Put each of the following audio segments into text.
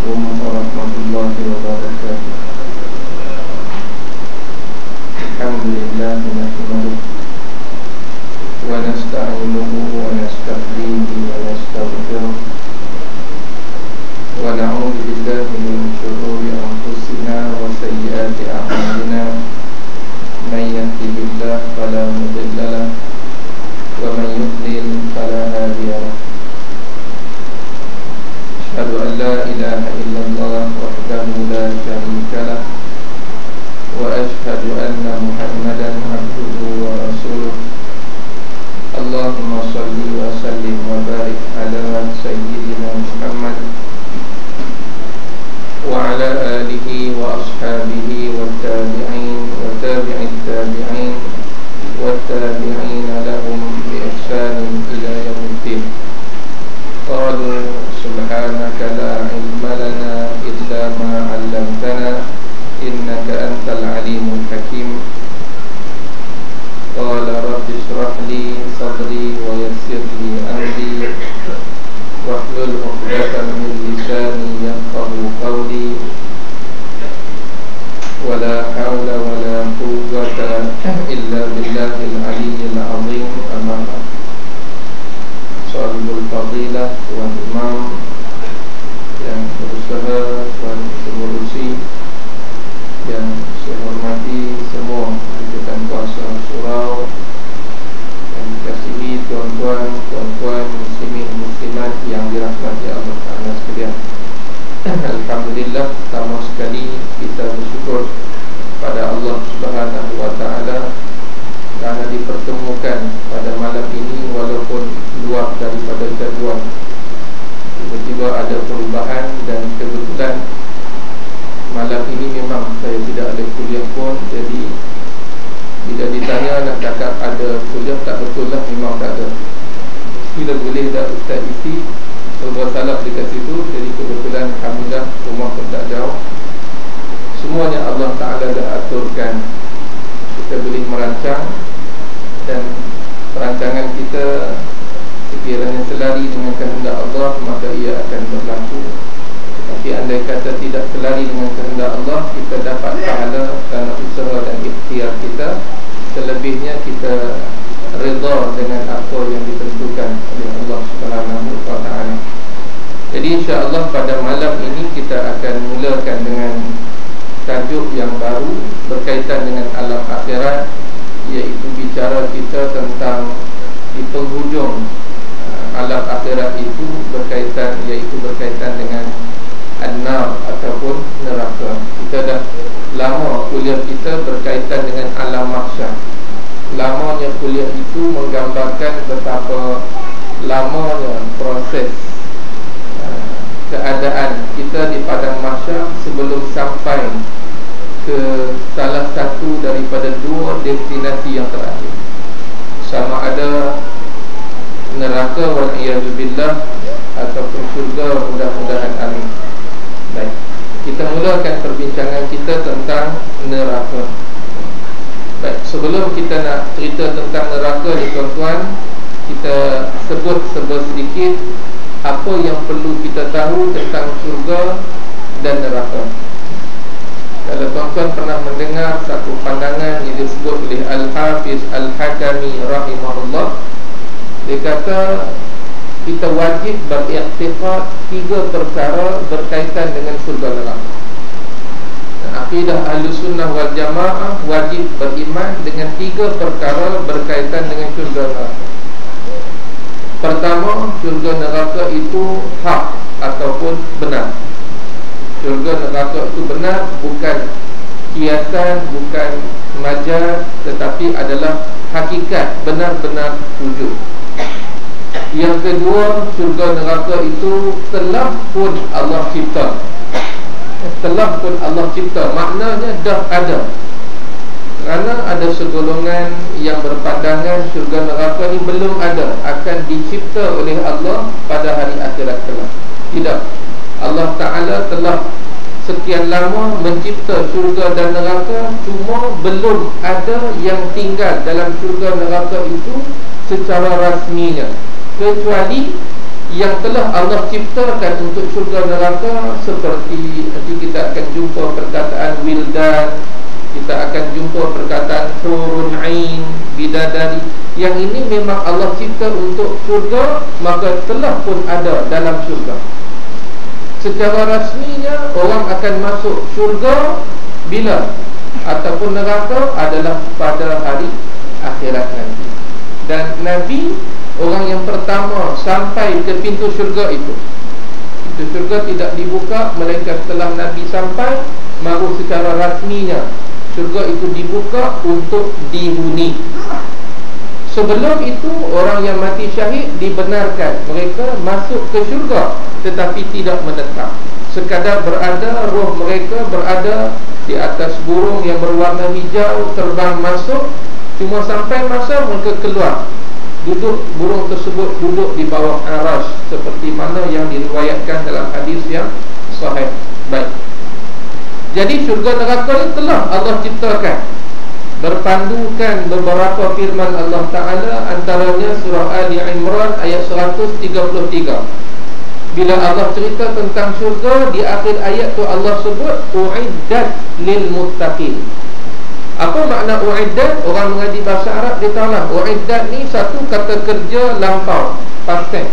عليكم ورحمة الله وبركاته. الحمد لله نحمده ونستعينه ونستهديه ونستغفره ونعوذ بالله من شرور أنفسنا وسيئات أعمالنا. من يهده الله فلا مضل له ومن يضلل فلا هادي له. أشهد أن لا إله إلا الله وحده لا شريك له وأشهد أن محمدا عبده ورسوله. اللهم صل وسلم وبارك على سيدنا محمد وعلى آله وأصحابه والتابعين وتابع التابعين والتابعين لهم بإحسان إلى يوم الدين. قالوا سبحانك لا علم لنا إلا ما علمتنا إنك أنت العليم الحكيم. قال رب اشرح لي صدري ويسر لي أمري واحلل عقدة من لساني يفقهوا قولي. ولا حول ولا قوة إلا بالله العلي العظيم. أما بعد. Sahibul Fadilah, Tuan Imam yang berusaha, Tuan Pengurusi yang saya hormati semua lanjutan kuasa surau, yang dikasihi tuan-tuan, puan-puan, muslimin, muslimat yang dirahmati Allah Ta'ala sekalian. Alhamdulillah, pertama sekali kita bersyukur pada Allah Subhanahu Wa Ta'ala kerana dipertemukan pada malam ini walaupun luar daripada jadual. Tiba-tiba ada perubahan dan kebetulan malam ini memang saya tidak ada kuliah pun. Jadi bila ditanya nak cakap ada kuliah, tak betul lah, memang tak ada. Bila boleh dah Ustaz isi serba salah dekat situ. Jadi kebetulan alhamdulillah rumah pun tak jauh. Semuanya Allah Ta'ala dah aturkan. Kita boleh merancang dan perancangan kita sekiranya selari dengan kehendak Allah, maka ia akan berlaku. Tapi andai kata tidak selari dengan kehendak Allah, kita dapat pahala kerana usaha dan ikhtiar kita. Selebihnya kita redha dengan apa yang ditentukan oleh Allah Subhanahu Wa Ta'ala. Jadi insya-Allah pada malam ini kita akan mulakan dengan tajuk yang baru berkaitan dengan alam akhirat, iaitu bicara kita tentang di penghujung alam akhirat itu berkaitan dengan an-nar ataupun neraka. Kita dah lama kuliah kita berkaitan dengan alam mahsyar. Lamanya kuliah itu menggambarkan betapa lamanya proses keadaan kita di padang mahsyar sebelum sampai ke salah satu daripada dua destinasi yang terakhir, sama ada neraka wal-iyadzubillah ataupun syurga, mudah-mudahan amin. Baik, kita mulakan perbincangan kita tentang neraka. Baik, sebelum kita nak cerita tentang neraka ni tuan-tuan, kita sebut sedikit apa yang perlu kita tahu tentang syurga dan neraka. Kalau tuan-tuan pernah mendengar satu pandangan yang disebut oleh Al-Hafiz Al-Hakami rahimahullah, dia kata kita wajib beriktikad 3 perkara berkaitan dengan syurga neraka. Akidah Ahlussunnah wal Jamaah wajib beriman dengan 3 perkara berkaitan dengan syurga neraka. Pertama, syurga neraka itu hak ataupun benar. Syurga neraka itu benar, bukan kiasan, bukan majaz, tetapi adalah hakikat, benar-benar wujud. Yang kedua, syurga neraka itu telah pun Allah cipta. Telah pun Allah cipta, maknanya dah ada. Kerana ada segolongan yang berpandangan syurga neraka ni belum ada, akan dicipta oleh Allah pada hari akhirat kelak. Tidak, Allah Ta'ala telah sekian lama mencipta syurga dan neraka, cuma belum ada yang tinggal dalam syurga neraka itu secara rasminya, kecuali yang telah Allah ciptakan untuk syurga neraka, seperti nanti kita akan jumpa perkataan wildan, kita akan jumpa perkataan hurun ain, bidadari. Yang ini memang Allah cipta untuk syurga, maka telah pun ada dalam syurga. Secara rasminya orang akan masuk syurga bila ataupun neraka adalah pada hari akhirat nanti. Dan Nabi orang yang pertama sampai ke pintu syurga itu. Pintu syurga tidak dibuka melainkan setelah Nabi sampai, baru secara rasminya syurga itu dibuka untuk dihuni. Sebelum itu orang yang mati syahid dibenarkan mereka masuk ke syurga, tetapi tidak menetap. Sekadar berada, roh mereka berada di atas burung yang berwarna hijau, terbang masuk. Cuma sampai masa mereka keluar, duduk, burung tersebut duduk di bawah arash, seperti mana yang diriwayatkan dalam hadis yang sahih. Baik. Jadi syurga neraka ini telah Allah ciptakan, berpandukan beberapa firman Allah Ta'ala, antaranya surah Ali Imran ayat 133. Bila Allah cerita tentang syurga, di akhir ayat tu Allah sebut u'iddat lil muttaqin. Apa makna u'iddat? Orang mengaji bahasa Arab dia tahu lah, u'iddat ni satu kata kerja lampau, past tense.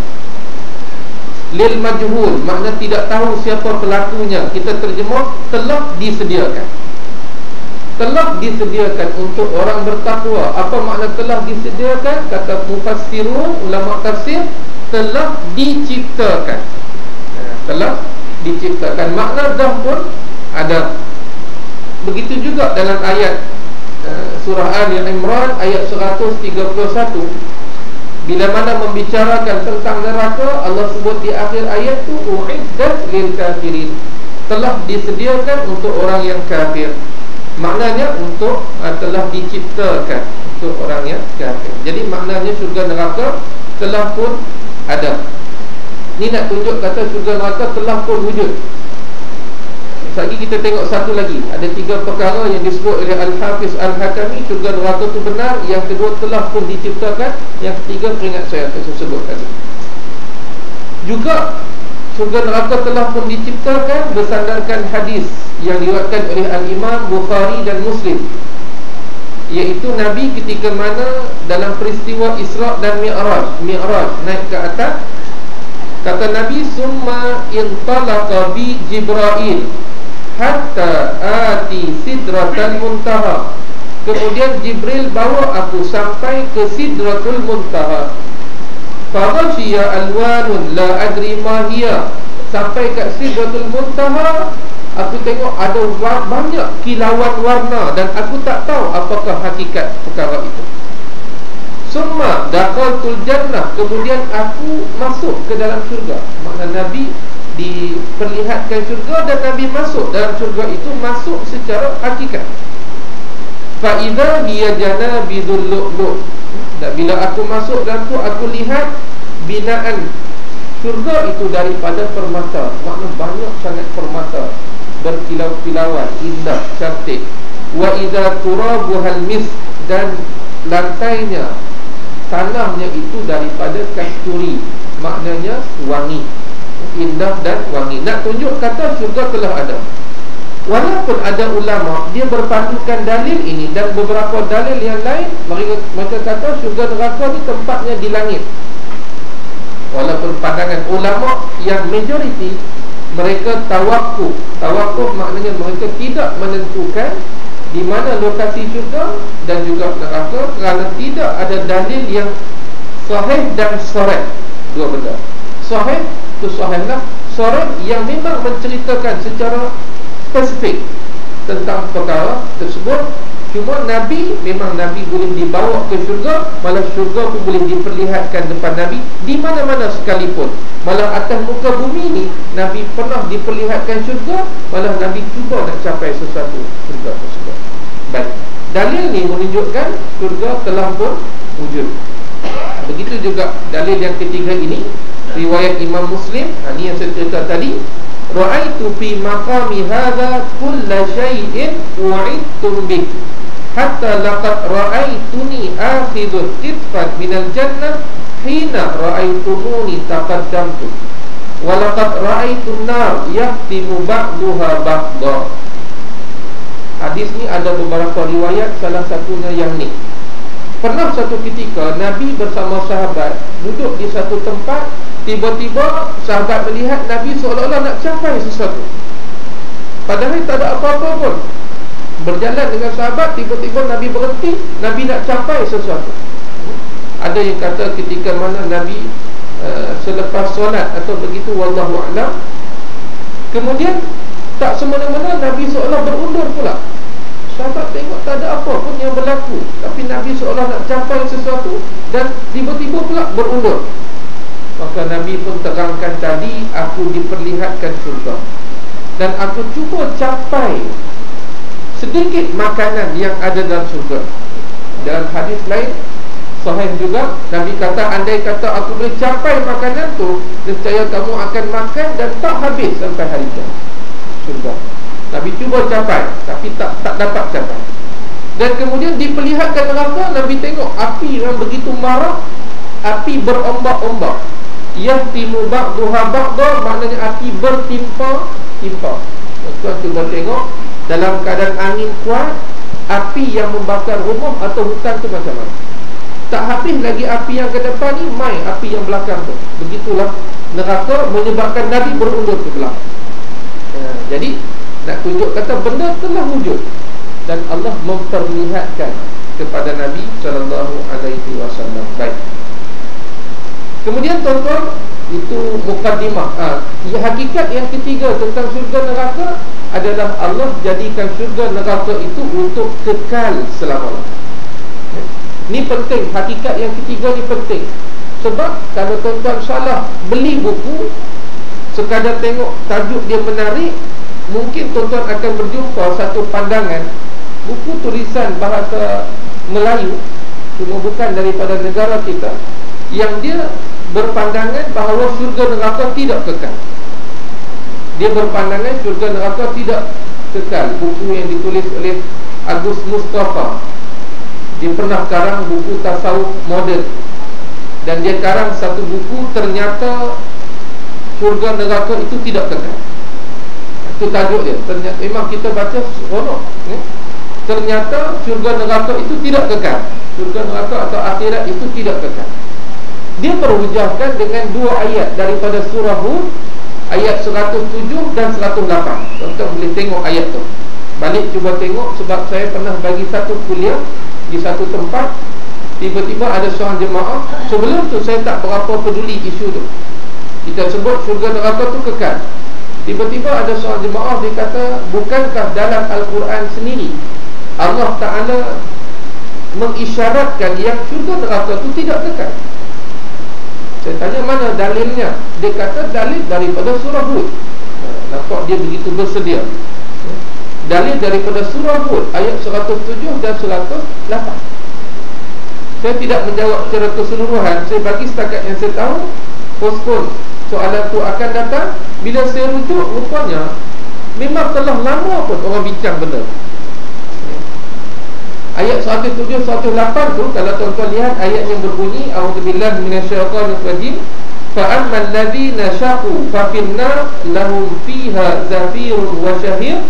Lil majhul, makna tidak tahu siapa pelakunya. Kita terjemah telah disediakan. Telah disediakan untuk orang bertakwa. Apa makna telah disediakan? Kata mufassirun, ulama tafsir, telah diciptakan. Telah diciptakan, makna dah pun ada. Begitu juga dalam ayat surah Ali Imran ayat 131, bila mana membicarakan tentang neraka, Allah sebut di akhir ayat tu u'iddat lil kafirin, telah disediakan untuk orang yang kafir. Maknanya untuk telah diciptakan untuk orang yang kafir. Jadi maknanya syurga neraka telah pun ada. Ni nak tunjuk kata syurga neraka telah pun wujud. Lagi kita tengok satu lagi. Ada 3 perkara yang disebut oleh Al-Hafiz Al-Hakami, syurga neraka itu benar. Yang kedua telah pun diciptakan. Yang ketiga peringat saya sebut tadi. Juga syurga neraka telah pun diciptakan bersandarkan hadis yang diriwayatkan oleh Al-Imam Bukhari dan Muslim, iaitu Nabi ketika mana dalam peristiwa Isra' dan Mi'raj naik ke atas, kata Nabi, summa intalaqa bi Jibril hatta ati sidratal muntaha. Kemudian Jibril bawa aku sampai ke sidratul muntaha. Faghashiya alwanun la adri ma hiya. Sampai kat sidratul muntaha, aku tengok ada banyak kilauan warna dan aku tak tahu apakah hakikat perkara itu. Summa dakhaltul jannah. Kemudian aku masuk ke dalam syurga. Makna Nabi diperlihatkan syurga dan Nabi masuk dalam syurga itu, masuk secara hakikat. Fa idza hiya janabidul lu'lu'. Dan bila aku masuk dalam tu, aku lihat binaan syurga itu daripada permata. Makna banyak sangat permata, berkilau-kilauan, indah, cantik. Wa idza turabuhal misk. Dan lantainya, tanahnya itu daripada kasturi. Maknanya wangi, indah dan wangi. Nak tunjuk kata syurga telah ada. Walaupun ada ulama dia berpandukan dalil ini dan beberapa dalil yang lain, mereka kata syurga neraka ni tempatnya di langit. Walaupun pandangan ulama yang majoriti, mereka tawakuf. Tawakuf maknanya mereka tidak menentukan di mana lokasi syurga dan juga neraka, kerana tidak ada dalil yang sahih dan sharih. Dua benda. Sahih itu sahihlah, sharih yang memang menceritakan secara spesifik tentang perkara tersebut. Cuma Nabi, memang Nabi boleh dibawa ke syurga, malah syurga pun boleh diperlihatkan depan Nabi di mana-mana sekalipun. Malah atas muka bumi ni Nabi pernah diperlihatkan syurga, malah Nabi cuba nak capai sesuatu syurga tersebut. Baik, dalil ni menunjukkan syurga telah pun wujud. Begitu juga dalil yang ketiga ini, riwayat Imam Muslim. Ini yang saya cerita tadi, ra'aitu fi maqami hadza kulla syai'in u'idtum bih hatta laqad ra'aituni akhidhu qitfan minal jannah hina ra'aitumuni taqaddamtu wa laqad ra'aitun nar yahtimu ba'daha ba'dha. Hadis ni ada beberapa riwayat, salah satunya yang ni. Pernah satu ketika Nabi bersama sahabat duduk di satu tempat, tiba-tiba sahabat melihat Nabi seolah-olah nak capai sesuatu, padahal tak ada apa-apa pun. Berjalan dengan sahabat, tiba-tiba Nabi berhenti, Nabi nak capai sesuatu. Ada yang kata ketika mana Nabi selepas solat atau begitu, wallahu a'lam. Kemudian tak semena-mena Nabi seolah berundur pula. Sahabat tengok tak ada apa pun yang berlaku, tapi Nabi seolah nak capai sesuatu dan tiba-tiba pula berundur. Maka Nabi pun terangkan tadi, aku diperlihatkan surga dan aku cuba capai sedikit makanan yang ada dalam surga. Dalam hadis lain sahih juga, Nabi kata, andai kata aku boleh capai makanan tu, nescaya kamu akan makan dan tak habis sampai hari kiamat. Surga Nabi cuba capai, tapi tak dapat capai. Dan kemudian diperlihatkan neraka. Nabi tengok api yang begitu marah, api berombak-ombak. Yahtimu ba'daha ba'dha, maknanya api bertimpa-timpa. Tuan cuba tengok, dalam keadaan angin kuat, api yang membakar rumah atau hutan tu macam mana. Tak habis lagi api yang ke depan ni, mai api yang belakang tu. Begitulah neraka menyebabkan Nabi berundur ke belakang. Jadi nak tunjuk kata benda telah wujud dan Allah memperlihatkan kepada Nabi SAW. Baik. Kemudian tuan-tuan, itu mukaddimah. Hakikat yang ketiga tentang syurga neraka adalah Allah jadikan syurga neraka itu untuk kekal selama-lamanya. Ni penting, hakikat yang ketiga ni penting. Sebab kalau tuan-tuan salah beli buku, sekadar tengok tajuk dia menarik, mungkin tuan-tuan akan berjumpa satu pandangan buku tulisan bahasa Melayu, cuma bukan daripada negara kita, yang dia berpandangan bahawa syurga neraka tidak kekal. Dia berpandangan syurga neraka tidak kekal. Buku yang ditulis oleh Agus Mustafa. Dia pernah karang buku tasawuf moden, dan dia karang satu buku, ternyata syurga neraka itu tidak kekal. Itu tajuk dia. Ternyata memang kita baca seronok, ternyata syurga neraka itu tidak kekal. Syurga neraka atau akhirat itu tidak kekal. Dia berhujahkan dengan dua ayat daripada surah Hud, ayat 107 dan 108. Tuan-tuan boleh tengok ayat tu. Balik cuba tengok, sebab saya pernah bagi satu kuliah di satu tempat. Tiba-tiba ada seorang jemaah, sebelum tu saya tak berapa peduli isu tu, kita sebut syurga neraka tu kekal. Tiba-tiba ada seorang jemaah, dia kata, bukankah dalam Al-Quran sendiri Allah Ta'ala mengisyaratkan yang syurga neraka itu tidak kekal? Saya tanya, mana dalilnya? Dia kata dalil daripada surah Hud. Nampak dia begitu bersedia. Dalil daripada surah Hud, ayat 107 dan 108. Saya tidak menjawab secara keseluruhan, saya bagi setakat yang saya tahu. Postpone soalan tu akan datang. Bila saya rujuk, rupanya memang telah lama pun orang bincang benda. Ayat 107, 108 tu, kalau tuan-tuan lihat, ayat yang berbunyi, a'udzubillahi minasyaitonir rajim, fa'ammal ladzina syaqu fa finnar lahum fiha zafirun wa syahir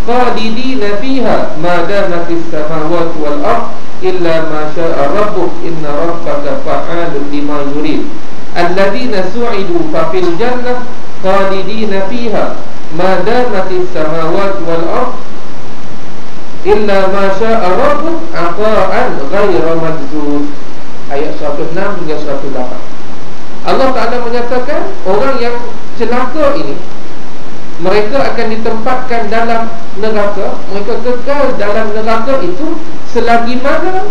khalidina fiha ma damatis samawati wal ard illa ma syaa rabbuk inna rabbaka fa'alun lima yurid. Alladzina su'idu fa fil jannah khalidina fiha ma damatis samawati wal ard illa ma syaa rabbuk ata'an ghaira majzuz. Ayat 106 hingga 108. Allah Ta'ala menyatakan orang yang celaka ini, mereka akan ditempatkan dalam neraka, mereka kekal dalam neraka itu selagi mana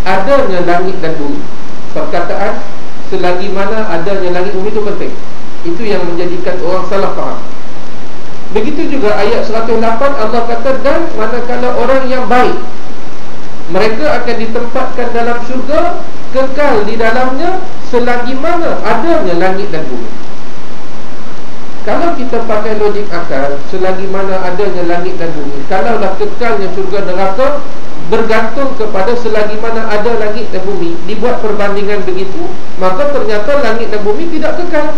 adanya langit dan bumi. Perkataan selagi mana adanya langit bumi itu penting. Itu yang menjadikan orang salah faham. Begitu juga ayat 108, Allah kata, dan manakala orang yang baik, mereka akan ditempatkan dalam syurga, kekal di dalamnya selagi mana adanya langit dan bumi. Kalau kita pakai logik akal, selagi mana adanya langit dan bumi, kalaulah kekalnya syurga neraka, bergantung kepada selagi mana ada langit dan bumi. Dibuat perbandingan begitu, maka ternyata langit dan bumi tidak kekal.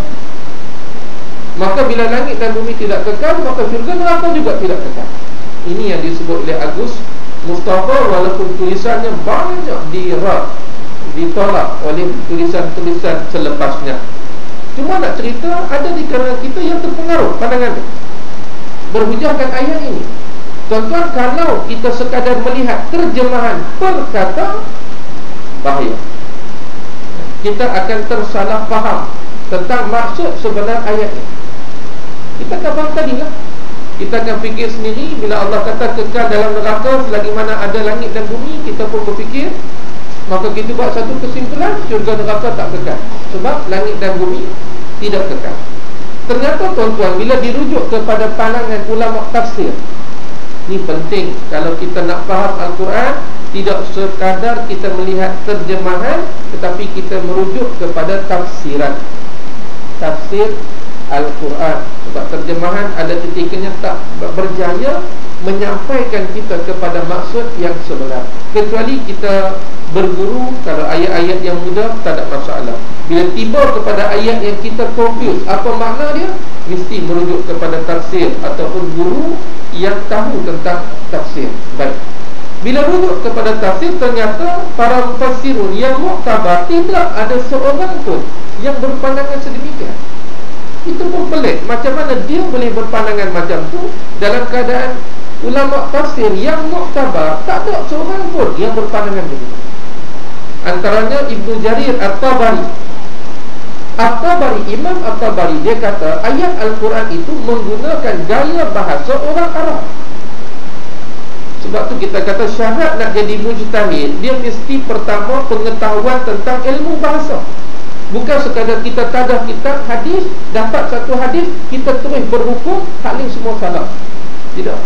Maka bila langit dan bumi tidak kekal, maka syurga neraka juga tidak kekal. Ini yang disebut oleh Agus Mustafa, walaupun tulisannya banyak ditolak oleh tulisan-tulisan selepasnya. Cuma nak cerita, ada di kalangan kita yang terpengaruh pandangan berhujahkan ayat ini. Tuan-tuan, kalau kita sekadar melihat terjemahan perkata, bahaya. Kita akan tersalah faham tentang maksud sebenar ayat ini. Kita akan faham tadilah. Kita akan fikir sendiri, bila Allah kata kekal dalam neraka selagi mana ada langit dan bumi, kita pun berfikir, maka kita buat satu kesimpulan, syurga neraka tak kekal, sebab langit dan bumi tidak kekal. Ternyata tuan-tuan, bila dirujuk kepada pandangan ulama tafsir, ini penting. Kalau kita nak faham Al-Quran, tidak sekadar kita melihat terjemahan, tetapi kita merujuk kepada tafsiran, tafsir Al-Quran. Sebab terjemahan ada ketikanya tak berjaya menyampaikan kita kepada maksud yang sebenar. Kecuali kita berguru, kalau ayat-ayat yang mudah tak ada masalah. Bila tiba kepada ayat yang kita confuse, apa makna dia, mesti merujuk kepada tafsir ataupun guru yang tahu tentang tafsir. Baik, bila rujuk kepada tafsir, ternyata para mufassirun yang muktabar tidak ada seorang pun yang berpandangan sedemikian. Itu pun pelik. Macam mana dia boleh berpandangan macam tu dalam keadaan ulama tafsir yang muktabar tak ada seorang pun yang berpandangan begitu. Antaranya Ibnu Jarir At-Tabari. Imam At-Tabari, dia kata ayat Al-Quran itu menggunakan gaya bahasa orang Arab. Sebab tu kita kata syarat nak jadi mujtahid, dia mesti pertama pengetahuan tentang ilmu bahasa. Bukan sekadar kita tadah kitab hadis, dapat satu hadis, kita terus berhukum, taklim semua salah. Tidak.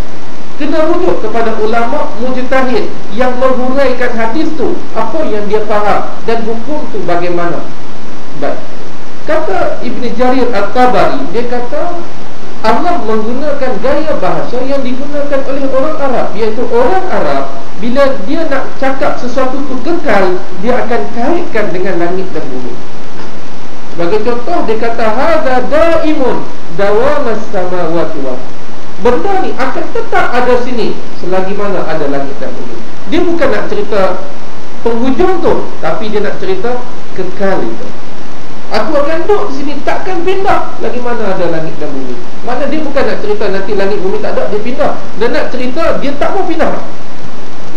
Kena rujuk kepada ulama mujtahid yang menghuraikan hadis tu, apa yang dia faham dan hukum tu bagaimana. Baik. Kata Ibn Jarir At-Tabari, dia kata Allah menggunakan gaya bahasa yang digunakan oleh orang Arab, iaitu orang Arab bila dia nak cakap sesuatu tu kekal, dia akan kaitkan dengan langit dan bumi. Sebagai contoh, dia kata hadza daimun dawamas samawati wal. Benda ni akan tetap ada sini selagi mana ada langit dan bumi. Dia bukan nak cerita penghujung tu, tapi dia nak cerita kekal itu. Aku akan duduk di sini, takkan pindah lagi mana ada langit dan bumi. Mana dia bukan nak cerita nanti langit bumi tak ada, dia pindah. Dan nak cerita dia tak mau pindah.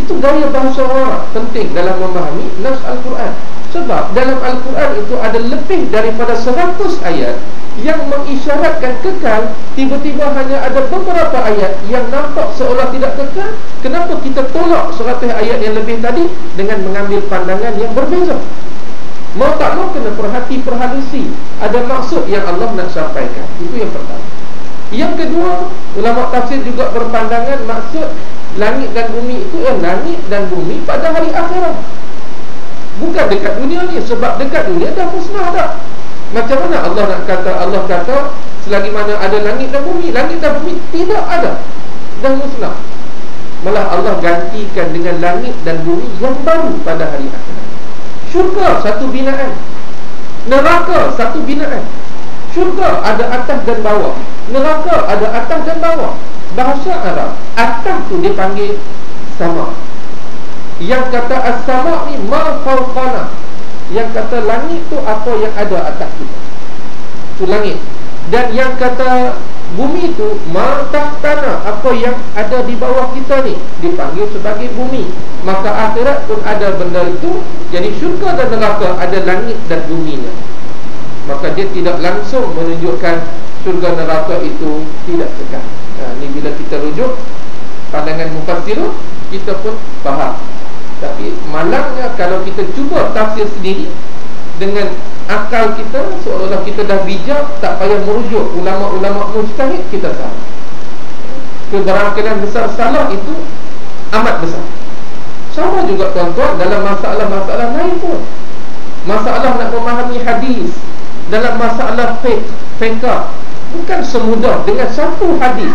Itu gaya bahasa orang penting dalam memahami nas Al-Quran. Sebab dalam Al-Quran itu ada lebih daripada 100 ayat yang mengisyaratkan kekal. Tiba-tiba hanya ada beberapa ayat yang nampak seolah tidak kekal. Kenapa kita tolak 100 ayat yang lebih tadi dengan mengambil pandangan yang berbeza? Mau tak mau kena perhalusi ada maksud yang Allah nak sampaikan. Itu yang pertama. Yang kedua, ulama tafsir juga berpandangan maksud langit dan bumi itu langit dan bumi pada hari akhirat, bukan dekat dunia ni. Sebab dekat dunia dah musnah dah. Macam mana Allah nak kata, Allah kata selagi mana ada langit dan bumi tidak ada, dah musnah. Malah Allah gantikan dengan langit dan bumi yang baru pada hari akhirat. Syurga satu binaan, neraka satu binaan. Syurga ada atas dan bawah, neraka ada atas dan bawah. Bahasa Arab, atas tu dipanggil sama. Yang kata as-sama ni ma fawqana. Yang kata langit tu apa yang ada atas kita, tu langit. Dan yang kata bumi tu ma tahtana, apa yang ada di bawah kita ni, dipanggil sebagai bumi. Maka akhirat pun ada benda itu. Jadi syurga dan neraka ada langit dan buminya. Maka dia tidak langsung menunjukkan syurga neraka itu tidak kekal. Ni bila kita rujuk pandangan mufassirun, kita pun faham. Tapi malangnya kalau kita cuba tafsir sendiri dengan akal kita, seolah kita dah bijak, tak payah merujuk ulama-ulama mujtahid, kita salah. Keberangkalan besar salah itu amat besar. Sama juga tuan-tuan dalam masalah-masalah lain pun. Masalah nak memahami hadis, dalam masalah fiqh, bukan semudah dengan satu hadis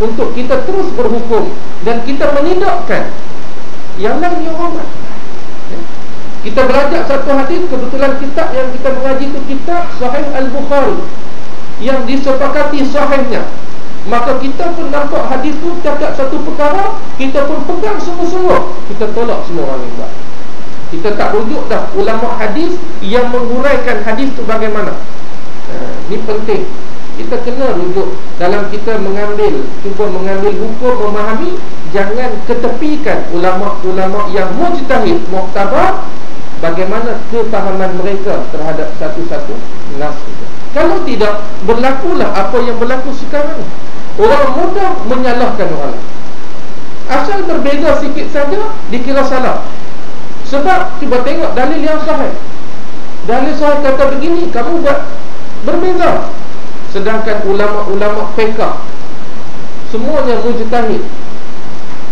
untuk kita terus berhukum dan kita menindakkan yang lain yang hormat. Kita belajar satu hadis, kebetulan kitab yang kita mengaji itu kitab Sahih Al-Bukhari yang disepakati sahihnya. Maka kita pun nampak hadis tu cakap satu perkara, kita pun pegang sungguh-sungguh, kita tolak semua orang yang buat. Kita tak rujuk dah ulama hadis yang menguraikan hadis tu bagaimana. Ini penting. Kita kena rujuk dalam kita cuba mengambil hukum, memahami. Jangan ketepikan ulama-ulama yang mujtahid, muktabar, bagaimana kefahaman mereka terhadap satu-satu nas itu. Kalau tidak, berlakulah apa yang berlaku sekarang. Orang mudah menyalahkan orang. Asal berbeza sikit saja dikira salah. Sebab cuba tengok dalil yang sahih. Dalil sahih kata begini, kamu buat berbeza. Sedangkan ulama-ulama fiqh semuanya mujtahid.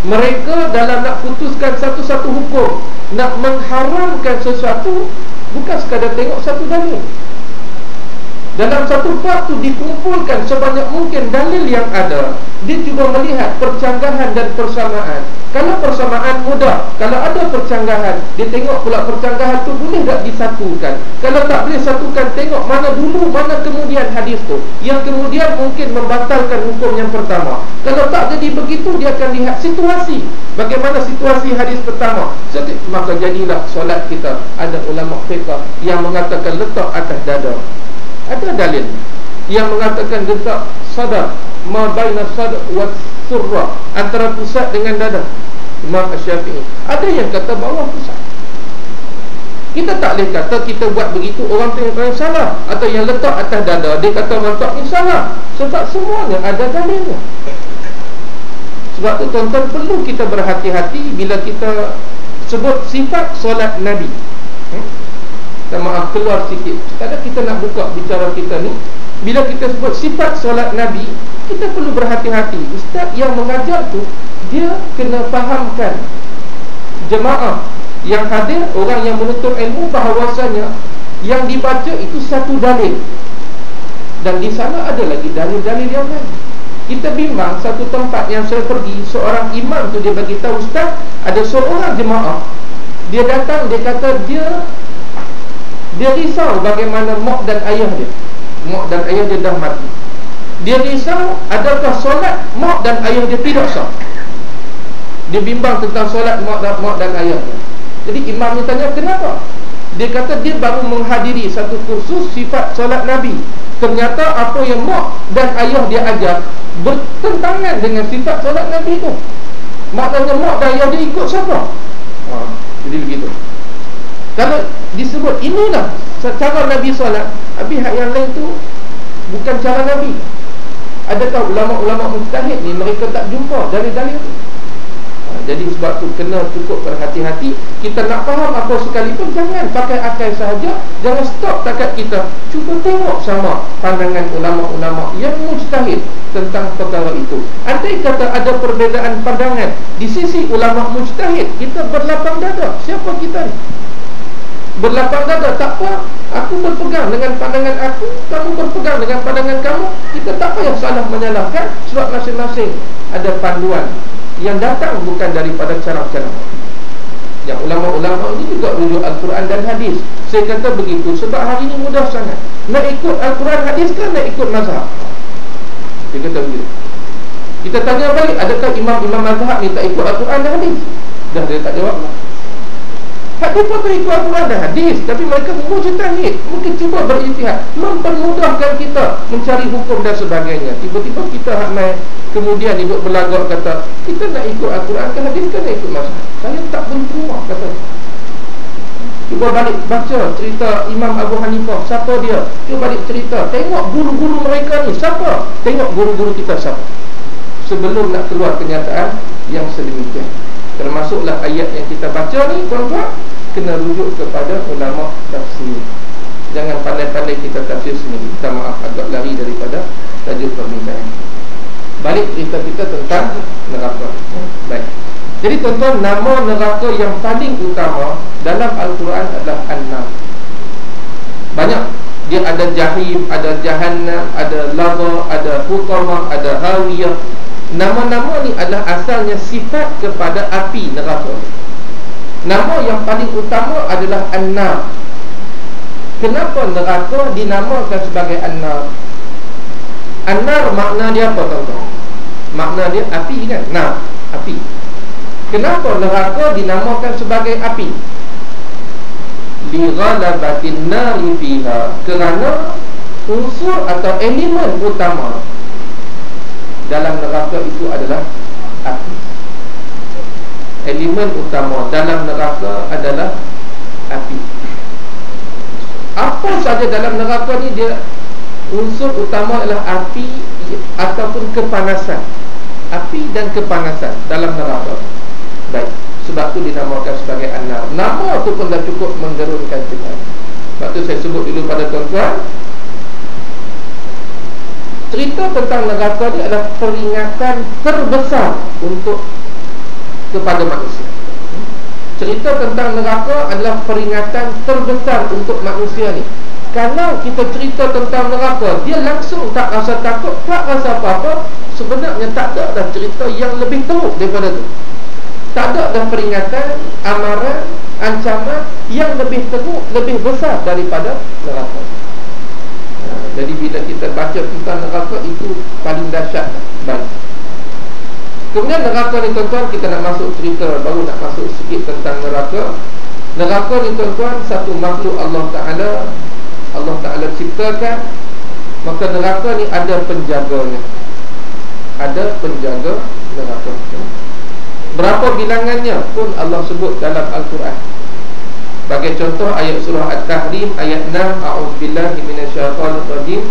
Mereka dalam nak putuskan satu-satu hukum, nak mengharamkan sesuatu, bukan sekadar tengok satu dalil. Dalam satu bab tu dikumpulkan sebanyak mungkin dalil yang ada. Dia juga melihat percanggahan dan persamaan. Kalau persamaan mudah, kalau ada percanggahan, dia tengok pula percanggahan tu boleh tak disatukan. Kalau tak boleh satukan, tengok mana dulu, mana kemudian hadis tu, yang kemudian mungkin membatalkan hukum yang pertama. Kalau tak jadi begitu, dia akan lihat situasi, bagaimana situasi hadis pertama. Maka jadilah solat kita. Ada ulama fiqh yang mengatakan letak atas dada. Ada dalil yang mengatakan letak sadar, ma baina sadr wa surra, antara pusat dengan dada. Imam Syafi'i. Ada yang kata bawah pusat. Kita tak boleh kata kita buat begitu orang tu yang salah, atau yang letak atas dada dia kata letaknya salah. Sebab semuanya ada dalilnya. Sebab tu tuan-tuan perlu kita berhati-hati bila kita sebut sifat solat Nabi. Maaf, keluar sikit. Kadang kita nak buka bicara kita ni. Bila kita sebut sifat solat Nabi, kita perlu berhati-hati. Ustaz yang mengajar tu, dia kena fahamkan jemaah yang hadir, orang yang menuntut ilmu, bahawasanya yang dibaca itu satu dalil, dan di sana ada lagi dalil-dalil yang lain. Kita bimbang satu tempat yang saya pergi, seorang imam tu dia bagi tahu, ustaz, ada seorang jemaah, dia datang, dia kata dia risau bagaimana mak dan ayah dia. Mak dan ayah dia dah mati. Dia risau adakah solat mak dan ayah dia tidak sah. Dia bimbang tentang solat mak dan ayah dia. Jadi imam ni tanya kenapa? Dia kata dia baru menghadiri satu kursus sifat solat Nabi. Ternyata apa yang mak dan ayah dia ajar bertentangan dengan sifat solat Nabi tu. Maknanya mak dan ayah dia ikut siapa? Jadi begitu. Kalau disebut inilah cara Nabi solat, habis hak yang lain tu bukan cara Nabi. Adakah ulama-ulama mujtahid ni mereka tak jumpa dalil-dalil tu? Jadi sebab tu kena cukup berhati-hati. Kita nak faham apa sekalipun, jangan pakai akal sahaja. Jangan stop takat kita. Cuba tengok sama pandangan ulama-ulama yang mujtahid tentang perkara itu. Andai kata ada perbezaan pandangan di sisi ulama mujtahid, kita berlapang dada. Siapa kita ni? Berlapang dada, tak apa, aku berpegang dengan pandangan aku, kamu berpegang dengan pandangan kamu. Kita tak payah salah menyalahkan, sebab masing-masing ada panduan yang datang bukan daripada cara-cara. Yang ulama-ulama ini juga rujuk Al-Quran dan hadis. Saya kata begitu sebab hari ini mudah sangat. Nak ikut Al-Quran hadis ke nak ikut mazhab? Dia kata begitu. Kita tanya balik, adakah imam-imam mazhab ni tak ikut Al-Quran dan hadis? Dah dia tak jawab. Hadis pun tak ikut Al-Quran dan hadis, tapi mereka mujtahid, mungkin cuba berijtihad, mempermudahkan kita mencari hukum dan sebagainya. Tiba-tiba kita kemudian hidup berlagak kata, kita nak ikut Al-Quran ke hadis ke nak ikut mazhab? Saya tak berpuas kata. Cuba balik baca cerita Imam Abu Hanifah, siapa dia? Cuba balik cerita, tengok guru-guru mereka ni siapa? Tengok guru-guru kita siapa? Sebelum nak keluar kenyataan yang sedemikian. Termasuklah ayat yang kita baca ni, tuan-tuan, kena rujuk kepada ulama tafsir. Jangan pandai-pandai kita tafsir sendiri. Kita maaf, agak lari daripada tajuk perbincangan. Balik cerita kita tentang neraka. Baik. Jadi tuan-tuan, nama neraka yang paling utama dalam Al-Quran adalah An-Nar. Banyak. Dia ada Jahim, ada Jahannam, ada Lava, ada Hutama, ada Hawiyah. Nama-nama ni adalah asalnya sifat kepada api neraka. Nama yang paling utama adalah An-Nar. Kenapa neraka dinamakan sebagai An-Nar? An-Nar makna dia apa tuan-tuan? Makna dia api kan? Nar, api. Kenapa neraka dinamakan sebagai api? Li ghalabatin nari fiha, kerana unsur atau elemen utama dalam neraka itu adalah api. Elemen utama dalam neraka adalah api. Apa saja dalam neraka ni dia unsur utama adalah api ataupun kepanasan. Api dan kepanasan dalam neraka. Baik, sebab tu dinamakan sebagai An-Nar. Nama tu pun dah cukup menggerunkan kita. Sebab tu saya sebut dulu pada tuan-tuan, cerita tentang neraka ni adalah peringatan terbesar untuk kepada manusia. Cerita tentang neraka adalah peringatan terbesar untuk manusia ni. Kalau kita cerita tentang neraka, dia langsung tak rasa takut, tak rasa apa-apa. Sebenarnya tak ada dah cerita yang lebih teruk daripada tu. Tak ada dah peringatan, amaran, ancaman yang lebih teruk, lebih besar daripada neraka. Jadi bila kita baca tentang neraka, itu paling dahsyat. Baik. Kemudian neraka ni tuan-tuan, kita nak masuk cerita, baru nak masuk sikit tentang neraka. Neraka ni tuan-tuan, satu makhluk Allah Ta'ala ciptakan. Maka neraka ni ada penjaganya. Ada penjaga neraka. Berapa bilangannya pun Allah sebut dalam Al-Quran. Sebagai contoh ayat surah At-Tahrim ayat 6, a'udzubillahi minasyaitonir rajim.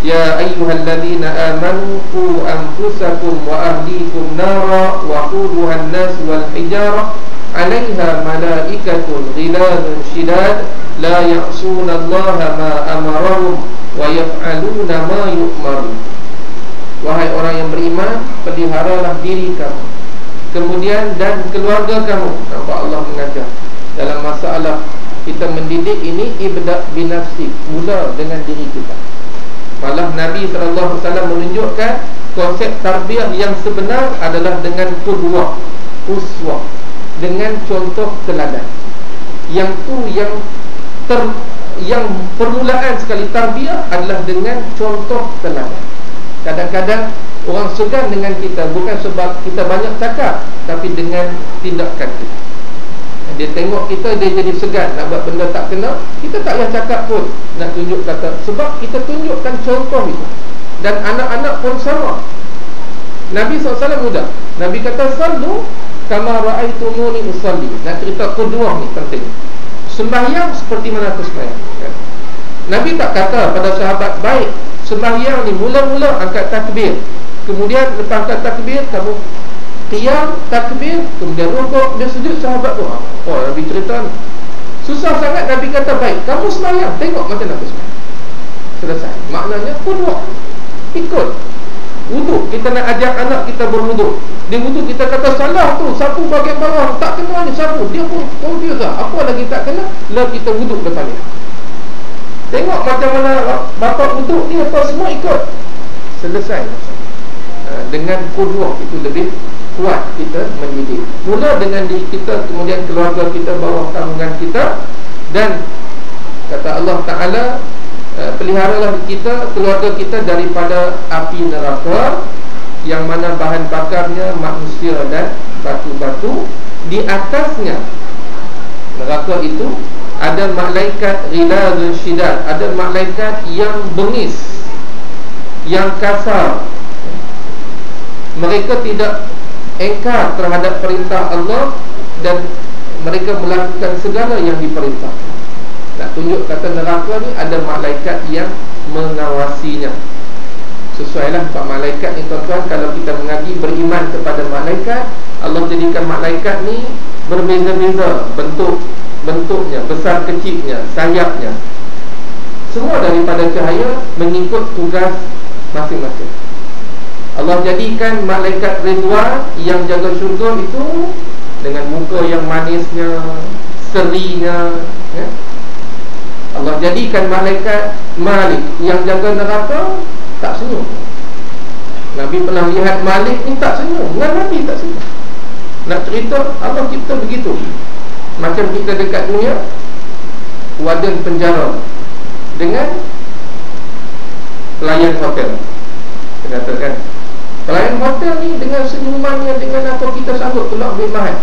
Ya ayyuhalladzina amanu qu anfusakum wa ahlikum nara wa quduhan nas wal hijara 'alaiha malaikatun ghiladun shidad la ya'suna Allaha ma amarahum wa yaf'aluna ma yu'marun. Wahai orang yang beriman, peliharalah diri kamu, kemudian dan keluarga kamu. Nampak Allah mengajar dalam masalah kita mendidik ini, ibda' binafsi, mula dengan diri kita. Malah Nabi SAW menunjukkan konsep tarbiyah yang sebenar adalah dengan qudwah, uswah, dengan contoh teladan. Yang tu yang permulaan sekali tarbiyah adalah dengan contoh teladan. Kadang-kadang orang segan dengan kita bukan sebab kita banyak cakap, tapi dengan tindakan kita. Dia tengok kita, dia jadi segan nak buat benda tak kena. Kita tak payah cakap pun, nak tunjuk kata, sebab kita tunjukkan contoh itu. Dan anak-anak pun sama. Nabi SAW mudah. Nabi kata, sallu kama ra'aitumuni usalli. Nak cerita qudwah ni penting. Sembahyang seperti mana aku sembahyang. Nabi tak kata pada sahabat, baik, sembahyang ni mula-mula angkat takbir, kemudian lepas angkat takbir kamu qiyam, takbir, kemudian rukuk, dia sujud. Sahabat tu, oh Nabi cerita ni susah sangat. Nabi kata, baik, kamu sembahyang, tengok macam aku sembahyang. Selesai. Maknanya qudwah, ikut. Wuduk, kita nak ajak anak kita berwuduk. Dia wuduk, kita kata salah tu, sapu bahagian bawah, tak kena ni sapu. Dia pun confused lah, apa lagi tak kena. Lalu kita wuduk depan dia. Tengok macam mana bapak wuduk ni, apa semua ikut. Selesai. Dengan qudwah itu lebih kuat kita mendidik. Mula dengan diri kita, kemudian keluarga kita, bawah tanggungan kita. Dan kata Allah Ta'ala, peliharalah kita, keluarga kita daripada api neraka, yang mana bahan bakarnya manusia dan batu-batu. Di atasnya neraka itu ada malaikat ghiladun shidad, ada malaikat yang bengis, yang kasar. Mereka tidak engkar terhadap perintah Allah, dan mereka melakukan segala yang diperintah. Nak tunjuk kata neraka ni ada malaikat yang mengawasinya. Sesuailah Pak malaikat ni tuan-tuan. Kalau kita mengaji beriman kepada malaikat, Allah jadikan malaikat ni berbeza-beza bentuknya, besar kecilnya, sayapnya, semua daripada cahaya, mengikut tugas masing-masing. Allah jadikan malaikat Ridwan yang jaga syurga itu dengan muka yang manisnya, serinya, ya. Allah jadikan malaikat Malik yang jaga neraka tak senyum. Nabi pernah lihat Malik ni tak senyum. Dengan Nabi tak senyum. Nak cerita Allah cipta begitu. Macam kita dekat dunia, warden penjara dengan pelayan hotel. Kita katakan pelayan hotel ni dengan senyumannya, dengan apa kita sanggup pula ambil mahal.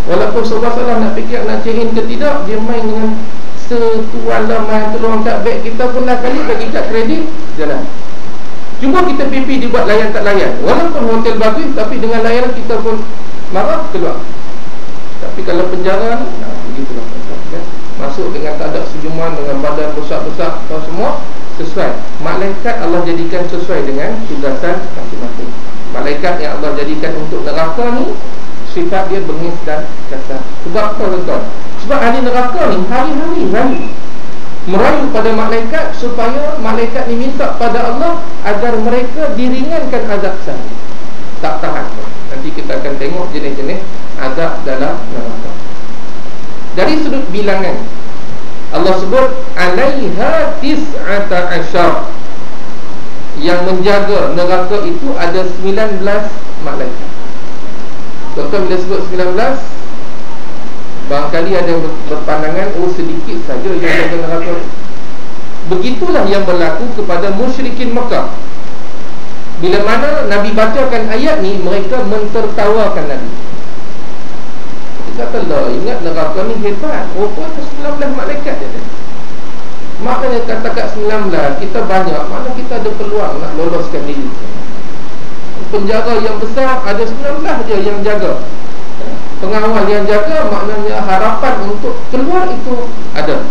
Walaupun salah nak fikir nak cehin ke tidak, dia main dengan setualah mahal tolong kat beg kita pun dah kali bagi kat kredit, jalan. Cuma kita pipi dia buat layan tak layan. Walaupun hotel bagus, tapi dengan layanan kita pun marah, keluar. Tapi kalau penjara ni, begitulah kan? Masuk dengan tak ada senyuman, dengan badan besar-besar, semua sesuai. Malaikat Allah jadikan sesuai dengan tugasan masing-masing. Malaikat yang Allah jadikan untuk neraka ni, sifat dia bengis dan kasar. Sebab apa tuan-tuan? Sebab ahli neraka ni hari-hari merayu pada malaikat, supaya malaikat ni minta pada Allah agar mereka diringankan azab sana. Tak tahan. Nanti kita akan tengok jenis-jenis azab dalam neraka. Dari sudut bilangan, Allah sebut alaiha tis'ata asyar. Yang menjaga neraka itu ada 19 malaikat. Tuan-tuan bila sebut 19, barangkali ada yang berpandangan sedikit saja yang jaga neraka. Begitulah yang berlaku kepada musyrikin Mekah. Bila mana Nabi bacakan ayat ni, mereka mentertawakan Nabi. Kata lah, ingat neraka ni hebat. Rupanya 19 malaikat je. Maknanya kata kat 19, kita banyak, mana kita ada peluang nak loloskan diri. Penjaga yang besar ada 19 je yang jaga. Pengawal yang jaga, maknanya harapan untuk keluar itu ada.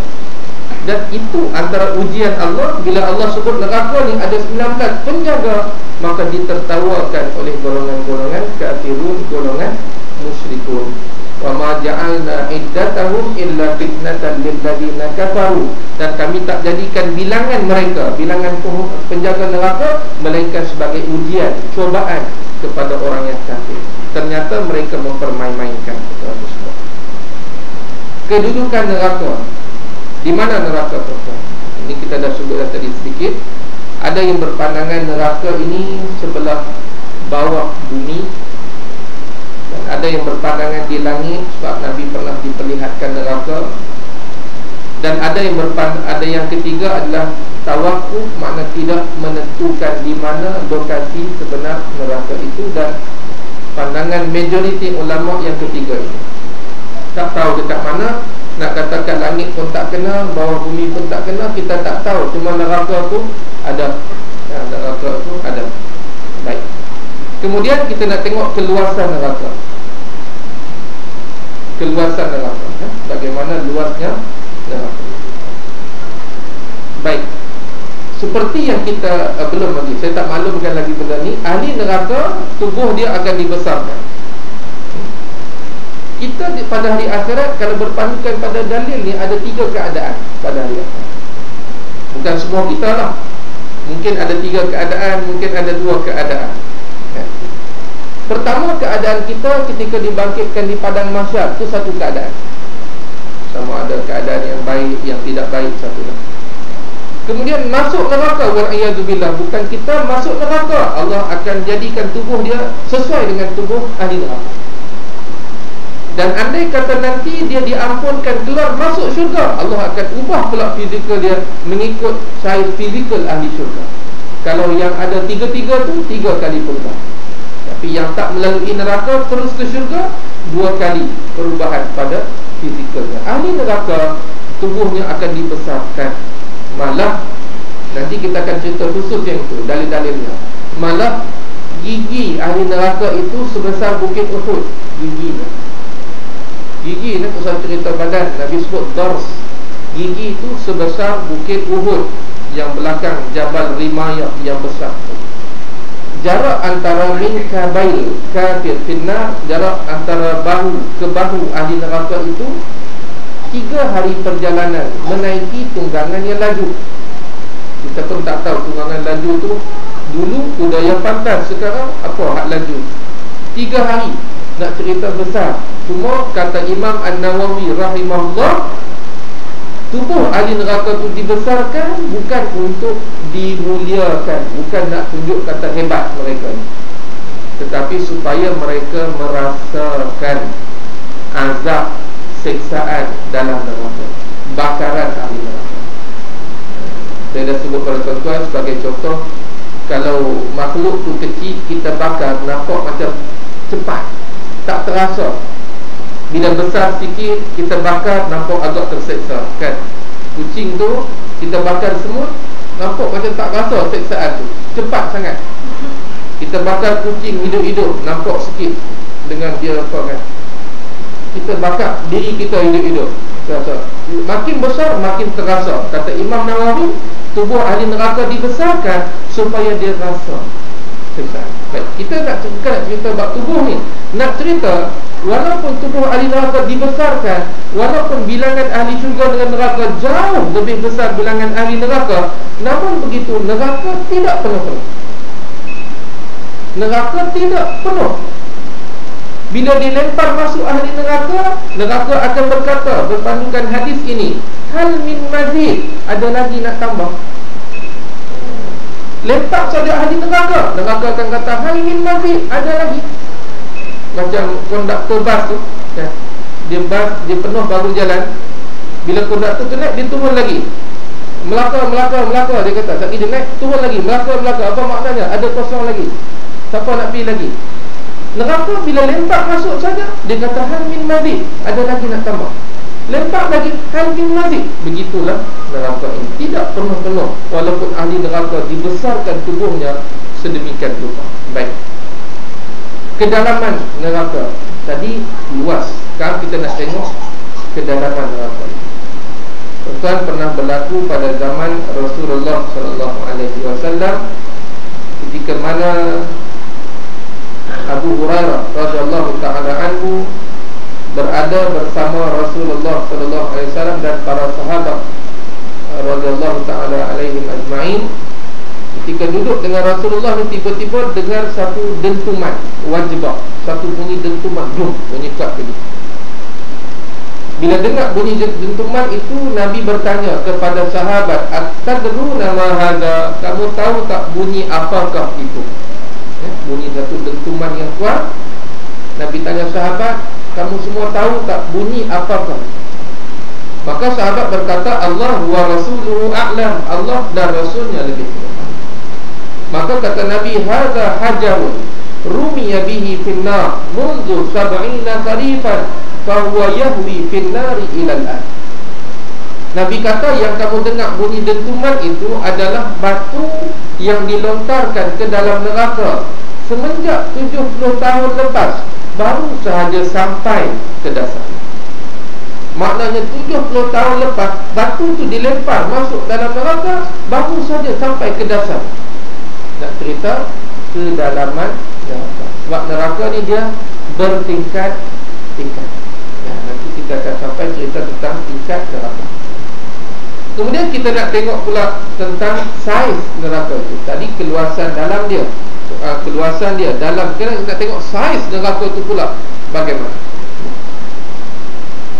Dan itu antara ujian Allah. Bila Allah sebut neraka ni ada 19 penjaga, maka ditertawakan oleh golongan-golongan kafirun, golongan musyrikun. Wa ma ja'alna iddatahum illa fitnatan lil ladina kafaru. Dan kami tak jadikan bilangan mereka, bilangan penjaga neraka, melainkan sebagai ujian, cobaan kepada orang yang kafir. Ternyata mereka mempermain-mainkan tersebut. Kedudukan neraka. Di mana neraka tuan-tuan? Ini kita dah sebut dah tadi sedikit. Ada yang berpandangan neraka ini sebelah bawah bumi, dan ada yang berpandangan di langit, sebab Nabi pernah diperlihatkan neraka. Dan ada yang ketiga adalah tawakuf, makna tidak menentukan di mana lokasi sebenar neraka itu. Dan pandangan majoriti ulama yang ketiga ini, tak tahu dekat mana. Nak katakan langit pun tak kena, bawah bumi pun tak kena, kita tak tahu. Cuma neraka tu ada. Neraka tu ada. Baik. Kemudian kita nak tengok keluasan neraka. Keluasan neraka, bagaimana luasnya neraka. Baik. Seperti yang kita belum lagi, saya tak maklumkan lagi benda ni. Ahli neraka, tubuh dia akan dibesarkan. Kita pada hari akhirat, kalau berpandukan pada dalil ni, ada 3 keadaan pada hari akhirat. Bukan semua kita lah. Mungkin ada 3 keadaan, mungkin ada 2 keadaan. Pertama, keadaan kita ketika dibangkitkan di padang mahsyar, itu satu keadaan. Sama ada keadaan yang baik, yang tidak baik, satu lah. Kemudian masuk neraka, wal'iyadzubillah. Bukan kita masuk neraka, Allah akan jadikan tubuh dia sesuai dengan tubuh ahli neraka. Dan andai kata nanti dia diampunkan keluar masuk syurga, Allah akan ubah pula fizikal dia mengikut saiz fizikal ahli syurga. Kalau yang ada 3-3 tu 3 kali perubahan. Tapi yang tak melalui neraka terus ke syurga, 2 kali perubahan pada fizikalnya. Ahli neraka tubuhnya akan dibesarkan. Malah nanti kita akan cerita khusus yang itu, dalil-dalilnya. Malah gigi ahli neraka itu sebesar bukit Uhud. Giginya, gigi ni pusat cerita badan. Nabi sebut dars. Gigi itu sebesar bukit Uhud, yang belakang Jabal Rimayah yang besar. Jarak antara min kabail kafir finnar, jarak antara bahu ke bahu ahli neraka itu 3 hari perjalanan menaiki tunggangan yang laju. Kita pun tak tahu tunggangan laju tu dulu budaya pantas, sekarang apa hak laju. 3 hari nak cerita besar. Cuma kata Imam An-Nawawi rahimahullah, tubuh ahli neraka itu dibesarkan bukan untuk dimuliakan, bukan nak tunjuk kata hebat mereka, tetapi supaya mereka merasakan azab siksaan dalam neraka, bakaran ahli neraka. Saya dah sebut pada tuan-tuan sebagai contoh, kalau makhluk tu kecil, kita bakar nampak macam cepat, tak terasa. Bila besar sikit, kita bakar nampak agak terseksa, kan? Kucing tu kita bakar semut, nampak macam tak rasa seksaan tu, cepat sangat. Kita bakar kucing hidup-hidup, nampak sikit dengan dia apa, kan? Kita bakar diri kita hidup-hidup, terasa. Makin besar makin terasa. Kata Imam Nawawi, tubuh ahli neraka dibesarkan supaya dia rasa seksaan. Baik, kita nak cerita bab tubuh ni. Nak cerita, walaupun tubuh ahli neraka dibesarkan, walaupun bilangan ahli syurga dengan neraka jauh lebih besar bilangan ahli neraka, namun begitu neraka tidak penuh. Neraka tidak penuh. Bila dilempar masuk ahli neraka, neraka akan berkata berpandukan hadis ini, hal min mazid, ada lagi nak tambah? Lempar saja ahli neraka, neraka akan kata hal min mazid, ada lagi. Macam konduktor bas tu, kan? Dia penuh baru jalan. Bila konduktor tu naik, dia turun lagi. Melaka, dia kata. Tak dia naik, turun lagi. Melaka. Apa maknanya? Ada kosong lagi. Siapa nak pergi lagi? Neraka bila lempar masuk saja, dia kata hal min mazid, ada lagi nak tambah. Lempar lagi, hal min mazid. Begitulah neraka ini, tidak penuh-penuh, walaupun ahli neraka dibesarkan tubuhnya sedemikian rupa. Baik, kedalaman neraka tadi luas. Sekarang kita nak tengok kedalaman neraka. Tuan pernah berlaku pada zaman Rasulullah SAW, ketika mana Abu Hurairah radhiyallahu ta'ala anhu berada bersama Rasulullah SAW dan para sahabat radhiyallahu ta'ala alaihim ajma'in. Ketika duduk dengan Rasulullah ni, tiba-tiba dengar satu dentuman wajibah, satu bunyi dentuman, bunyi kuat tadi. Bila dengar bunyi dentuman itu, Nabi bertanya kepada sahabat, "Atadruna ma hadza?" Kamu tahu tak bunyi apakah itu? Bunyi satu dentuman yang kuat. Nabi tanya sahabat, "Kamu semua tahu tak bunyi apakah?" Maka sahabat berkata, "Allah wa rasuluhu a'lam." Allah dan Rasulnya lebih tahu. Maka kata Nabi, "Hadza hajarun rumiya bihi finnar mundu 70 kharifan fa huwa yahwi finnari ilal an." Nabi kata, yang kamu dengar bunyi dentuman itu adalah batu yang dilontarkan ke dalam neraka semenjak 70 tahun lepas, baru sahaja sampai ke dasar. Maknanya 70 tahun lepas batu tu dilempar masuk dalam neraka, baru saja sampai ke dasar. Nak cerita kedalaman neraka. Sebab neraka ni dia bertingkat-tingkat. Nanti kita akan sampai cerita tentang tingkat neraka. Kemudian kita nak tengok pula tentang saiz neraka itu. Tadi keluasan dalam dia, keluasan dia dalam. Kita nak tengok saiz neraka itu pula bagaimana.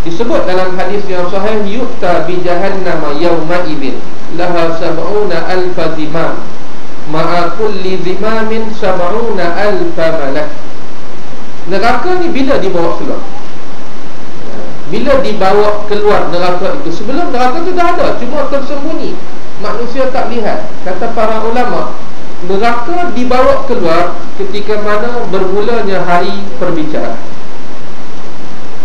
Disebut dalam hadis yang sahih, yu'ta bi jahannam yawma idzin laha 70,000 zimam ma'a kulli zimamin 70,000 malak. Neraka ni bila dibawa keluar? Bila dibawa keluar neraka itu, sebelum neraka itu dah ada, cuma tersembunyi, manusia tak lihat. Kata para ulama, neraka dibawa keluar ketika mana bermulanya hari perbicaraan.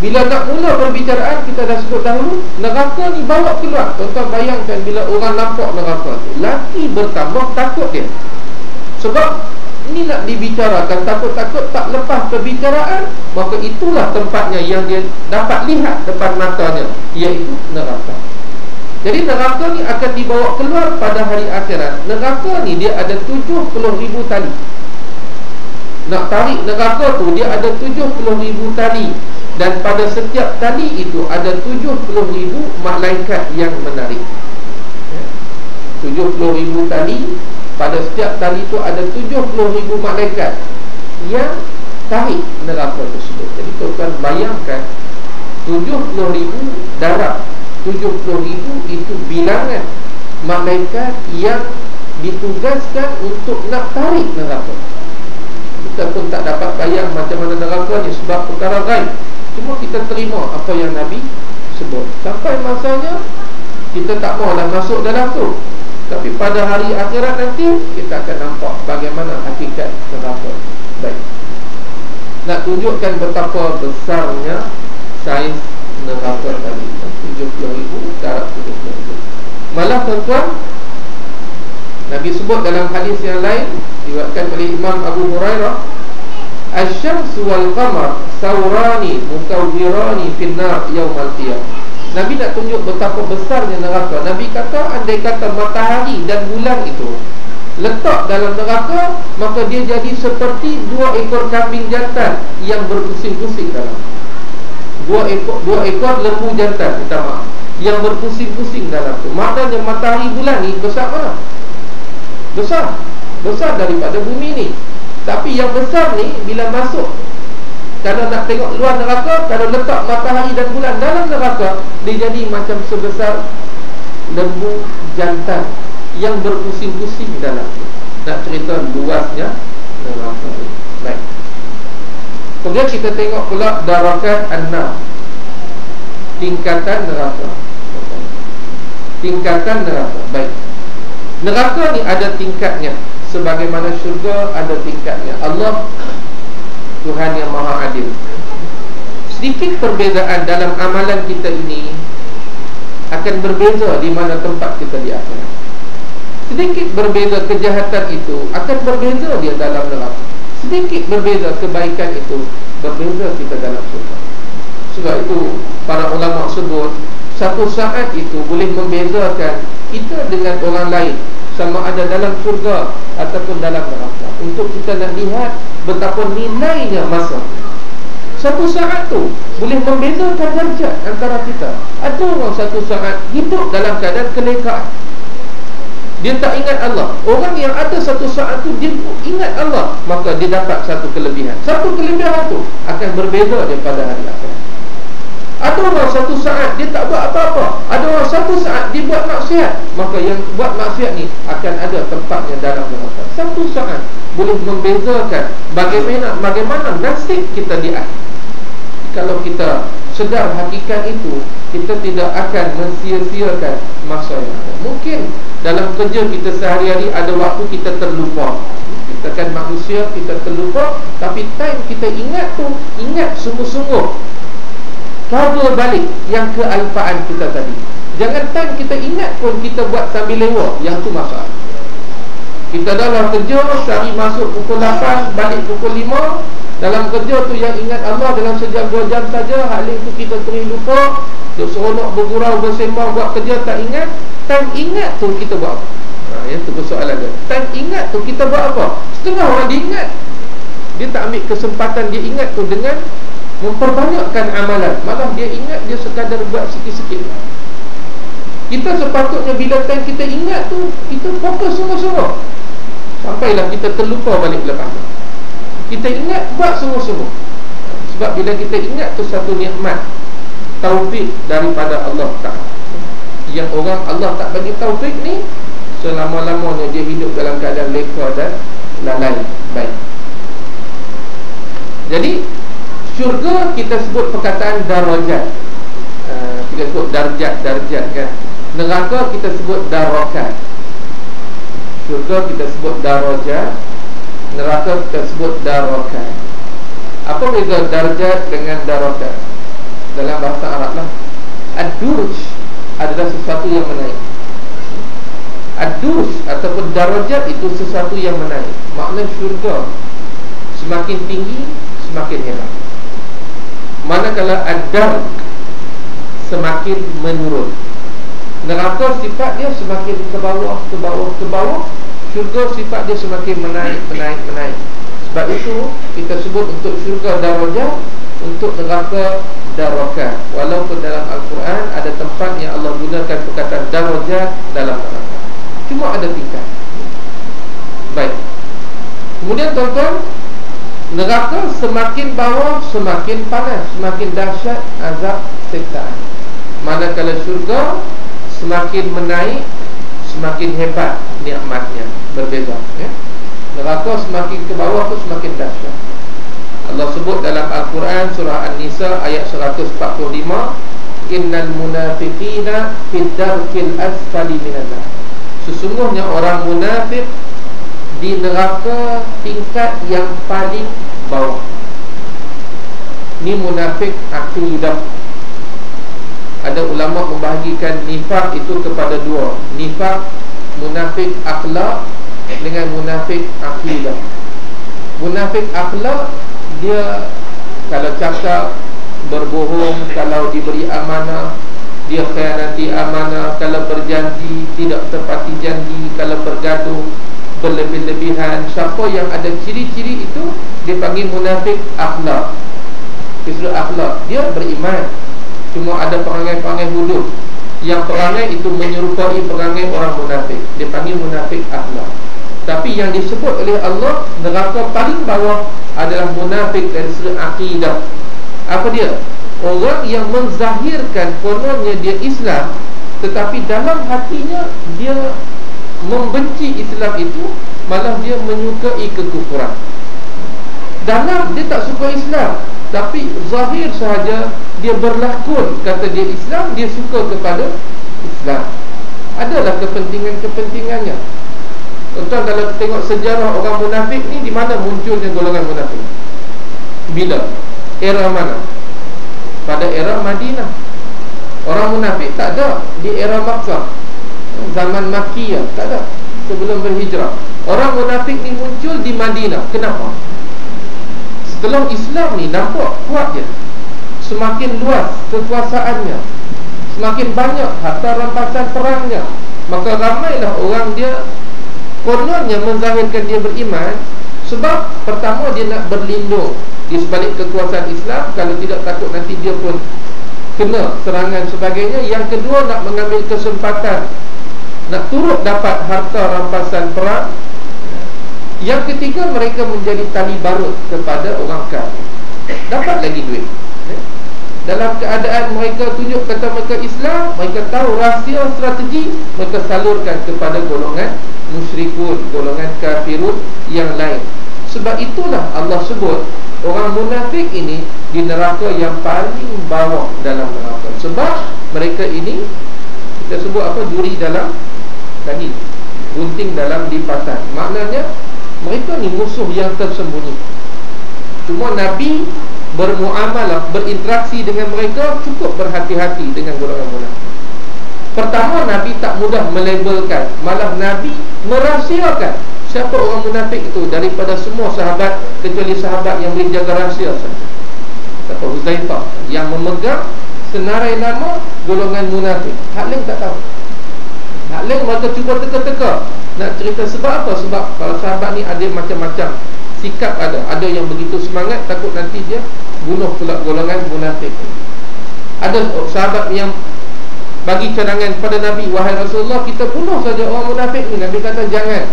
Bila nak mula perbicaraan, kita dah sebut dahulu, neraka ni bawa keluar. Tuan-tuan bayangkan bila orang nampak neraka tu, laki bertambah takut dia. Sebab ini nak dibicarakan, takut-takut tak lepas perbicaraan, maka itulah tempatnya yang dia dapat lihat depan matanya, iaitu neraka. Jadi neraka ni akan dibawa keluar pada hari akhirat. Neraka ni dia ada 70,000 tali. Nak tarik neraka tu, dia ada 70,000 tali. Dan pada setiap tali itu ada 70,000 malaikat yang menarik. 70,000 tali. Pada setiap tali itu ada 70,000 malaikat yang tarik neraka tersebut. Jadi tuan-tuan bayangkan, 70,000 darab 70,000 itu bilangan malaikat yang ditugaskan untuk nak tarik neraka. Kita pun tak dapat bayang macam mana neraka ni, sebab perkara gaib. Cuma kita terima apa yang Nabi sebut. Sampai masanya kita tak maulah masuk dalam tu. Tapi pada hari akhirat nanti kita akan nampak bagaimana hakikat neraka. Baik. Nak tunjukkan betapa besarnya saiz neraka tadi, 70,000 darab 70,000. Malah tuan-tuan, Nabi sebut dalam hadis yang lain diriwayatkan oleh Imam Abu Hurairah, "Asy-syamsu wal qamar sawrani mukawwirani fin nar yaumal qiyamah." Nabi nak tunjuk betapa besarnya neraka. Nabi kata, andai kata matahari dan bulan itu letak dalam neraka, maka dia jadi seperti 2 ekor kambing jantan yang berpusing-pusing dalam. 2 ekor lembu jantan, minta maaf, yang berpusing-pusing dalam tu. Maknanya matahari bulan ni besar mana? Besar daripada bumi ni. Tapi yang besar ni bila masuk, kalau nak tengok luar neraka, kalau letak matahari dan bulan dalam neraka, dia jadi macam sebesar lembu jantan yang berpusing-pusing dalam tu. Nak cerita luasnya neraka. Baik. Kemudian kita tengok pula darakat an-nar, tingkatan neraka. Tingkatan neraka. Baik. Neraka ni ada tingkatnya, sebagaimana syurga ada tingkatnya. Allah Tuhan yang Maha Adil. Sedikit perbezaan dalam amalan kita ini akan berbeza di mana tempat kita di akhirat. Sedikit berbeza kejahatan itu akan berbeza dia dalam neraka. Sedikit berbeza kebaikan itu berbeza kita dalam syurga. Sebab itu para ulama sebut satu saat itu boleh membezakan kita dengan orang lain, sama ada dalam syurga ataupun dalam neraka. Untuk kita nak lihat betapa nilainya masa. Satu saat tu boleh membezakan darjat antara kita. Ada orang satu saat hidup dalam keadaan kelekaan, dia tak ingat Allah. Orang yang ada satu saat tu dia ingat Allah, maka dia dapat satu kelebihan. Satu kelebihan tu akan berbeza daripada hari akhirat. Ada orang satu saat dia tak buat apa-apa, ada orang satu saat dia buat maksiat, maka yang buat maksiat ni akan ada tempatnya dalam neraka. Satu saat boleh membezakan bagaimana nasib kita di akhir. Kalau kita sedar hakikat itu, kita tidak akan mensia-siakan masa yang ada. Mungkin dalam kerja kita sehari-hari ada waktu kita terlupa. Kita kan manusia, kita terlupa. Tapi time kita ingat tu, ingat sungguh-sungguh, cover balik yang kealpaan kita tadi. Jangan time kita ingat pun kita buat sambil lewat. Yang tu masalah. Kita dalam kerja, sehari masuk pukul 8, balik pukul 5. Dalam kerja tu yang ingat Allah dalam sejam 2 jam saja. Hal itu kita sering lupa. Seronok bergurau, bersembang, buat kerja tak ingat. Time ingat tu kita buat apa? Itu persoalan dia. Time ingat tu kita buat apa? Setengah orang dia ingat, dia tak ambil kesempatan dia ingat tu dengan memperbanyakkan amalan. Malah dia ingat dia sekadar buat sikit-sikit. Kita sepatutnya bila time kita ingat tu, kita fokus sungguh-sungguh, sampailah kita terlupa balik lepas tu. Kita ingat buat sungguh-sungguh. Sebab bila kita ingat tu satu nikmat, taufik daripada Allah Ta'ala. Yang orang Allah tak bagi taufik ni, selama-lamanya dia hidup dalam keadaan leka dan lalai. Baik. Jadi syurga kita sebut perkataan darajat, kita sebut darjat kan. Neraka kita sebut darakat. Syurga kita sebut darajat, neraka kita sebut darakat. Apa beza darjat dengan darakat? Dalam bahasa Arab lah, ad-durj adalah sesuatu yang menaik. Ad-durj ataupun darajat itu sesuatu yang menaik. Makna syurga semakin tinggi semakin hebat. Manakala ad-dark semakin menurun. Neraka sifat dia semakin ke bawah, ke bawah, ke bawah. Syurga sifat dia semakin menaik, menaik, menaik. Sebab itu kita sebut untuk syurga darajat, untuk neraka darakat. Walaupun dalam Al-Quran ada tempat yang Allah gunakan perkataan darajat dalam neraka. Cuma ada tingkat. Baik. Kemudian tuan-tuan, neraka semakin bawah semakin panas, semakin dahsyat azab siksaan. Manakala syurga semakin menaik semakin hebat nikmatnya, berbeza ya. Neraka semakin ke bawah tu semakin dahsyat. Allah sebut dalam Al-Quran surah An-Nisa ayat 145, innal munafiqina fid darkil asfali minan nar. Sesungguhnya orang munafik di neraka tingkat yang paling bawah. Ini munafik akidah. Ada ulama membahagikan nifak itu kepada dua. Nifak munafik akhlak dengan munafik akidah. Munafik akhlak, dia kalau cakap berbohong, kalau diberi amanah dia khianati amanah, kalau berjanji tidak tepati janji, kalau bergaduh berlebih-lebihan. Siapa yang ada ciri-ciri itu dipanggil munafik akhlak. Kisah akhlak, dia beriman, cuma ada perangai-perangai hudud. Yang perangai itu menyerupai perangai orang munafik, dipanggil munafik akhlak. Tapi yang disebut oleh Allah neraka paling bawah adalah munafik dari segi akidah. Apa dia? Orang yang menzahirkan kononnya dia Islam, tetapi dalam hatinya dia membenci Islam itu, malah dia menyukai kekufuran. Dalam dia tak suka Islam, tapi zahir sahaja dia berlakon kata dia Islam, dia suka kepada Islam. Adalah kepentingan-kepentingannya. Tuan, kalau tengok sejarah orang munafik ni, di mana munculnya golongan munafik? Bila? Era mana? Pada era Madinah. Orang munafik tak ada di era Makkah, zaman Makkiyah, tak ada sebelum berhijrah. Orang munafik ni muncul di Madinah. Kenapa? Setelah Islam ni nampak kuat dia, semakin luas kekuasaannya, semakin banyak harta rampasan perangnya, maka ramailah orang dia kononnya menzahirkan dia beriman. Sebab pertama dia nak berlindung di sebalik kekuasaan Islam, kalau tidak takut nanti dia pun kena serangan sebagainya. Yang kedua, nak mengambil kesempatan, nak turut dapat harta rampasan perang. Yang ketiga, mereka menjadi tali barut kepada orang kafir, dapat lagi duit. Dalam keadaan mereka tunjuk kata mereka Islam, mereka tahu rahsia strategi, mereka salurkan kepada golongan musyrikun, golongan kafirun yang lain. Sebab itulah Allah sebut orang munafik ini di neraka yang paling bawah dalam neraka. Sebab mereka ini, kita sebut apa, duri dalam daging, gunting dalam lipatan. Maknanya mereka ni musuh yang tersembunyi. Cuma Nabi bermuamalah, berinteraksi dengan mereka cukup berhati-hati dengan golongan munafik. Pertama, Nabi tak mudah melabelkan, malah Nabi merahsiakan siapa orang munafik itu daripada semua sahabat, kecuali sahabat yang boleh jaga rahsia saja. Siapa? Huzaifah, yang memegang senarai nama golongan munafik. Hak lain tak tahu. Hak lain mereka cuba teka-teka nak cerita. Sebab apa? Sebab para sahabat ni ada macam-macam sikap. Ada yang begitu semangat, takut nanti dia bunuh pula golongan munafik. Ada sahabat yang bagi cadangan kepada Nabi, wahai Rasulullah, kita bunuh saja orang munafik ni. Nabi kata jangan,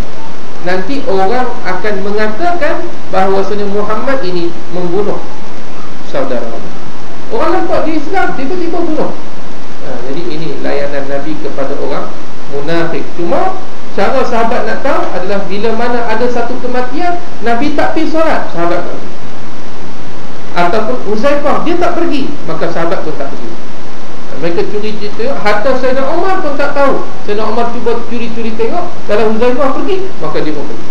nanti orang akan mengatakan bahawasanya Muhammad ini membunuh saudara. Orang nampak di Islam, tiba-tiba bunuh. Jadi ini layanan Nabi kepada orang munafik. Cuma cara sahabat nak tahu adalah bila mana ada satu kematian, Nabi tak pergi solat, sahabat tak pergi. Ataupun Huzaifah, dia tak pergi, maka sahabat pun tak pergi. Mereka curi cerita. Hatta Sayyidina Umar pun tak tahu. Sayyidina Umar cuba curi-curi tengok, kalau Huzaifah pergi, maka dia pun pergi.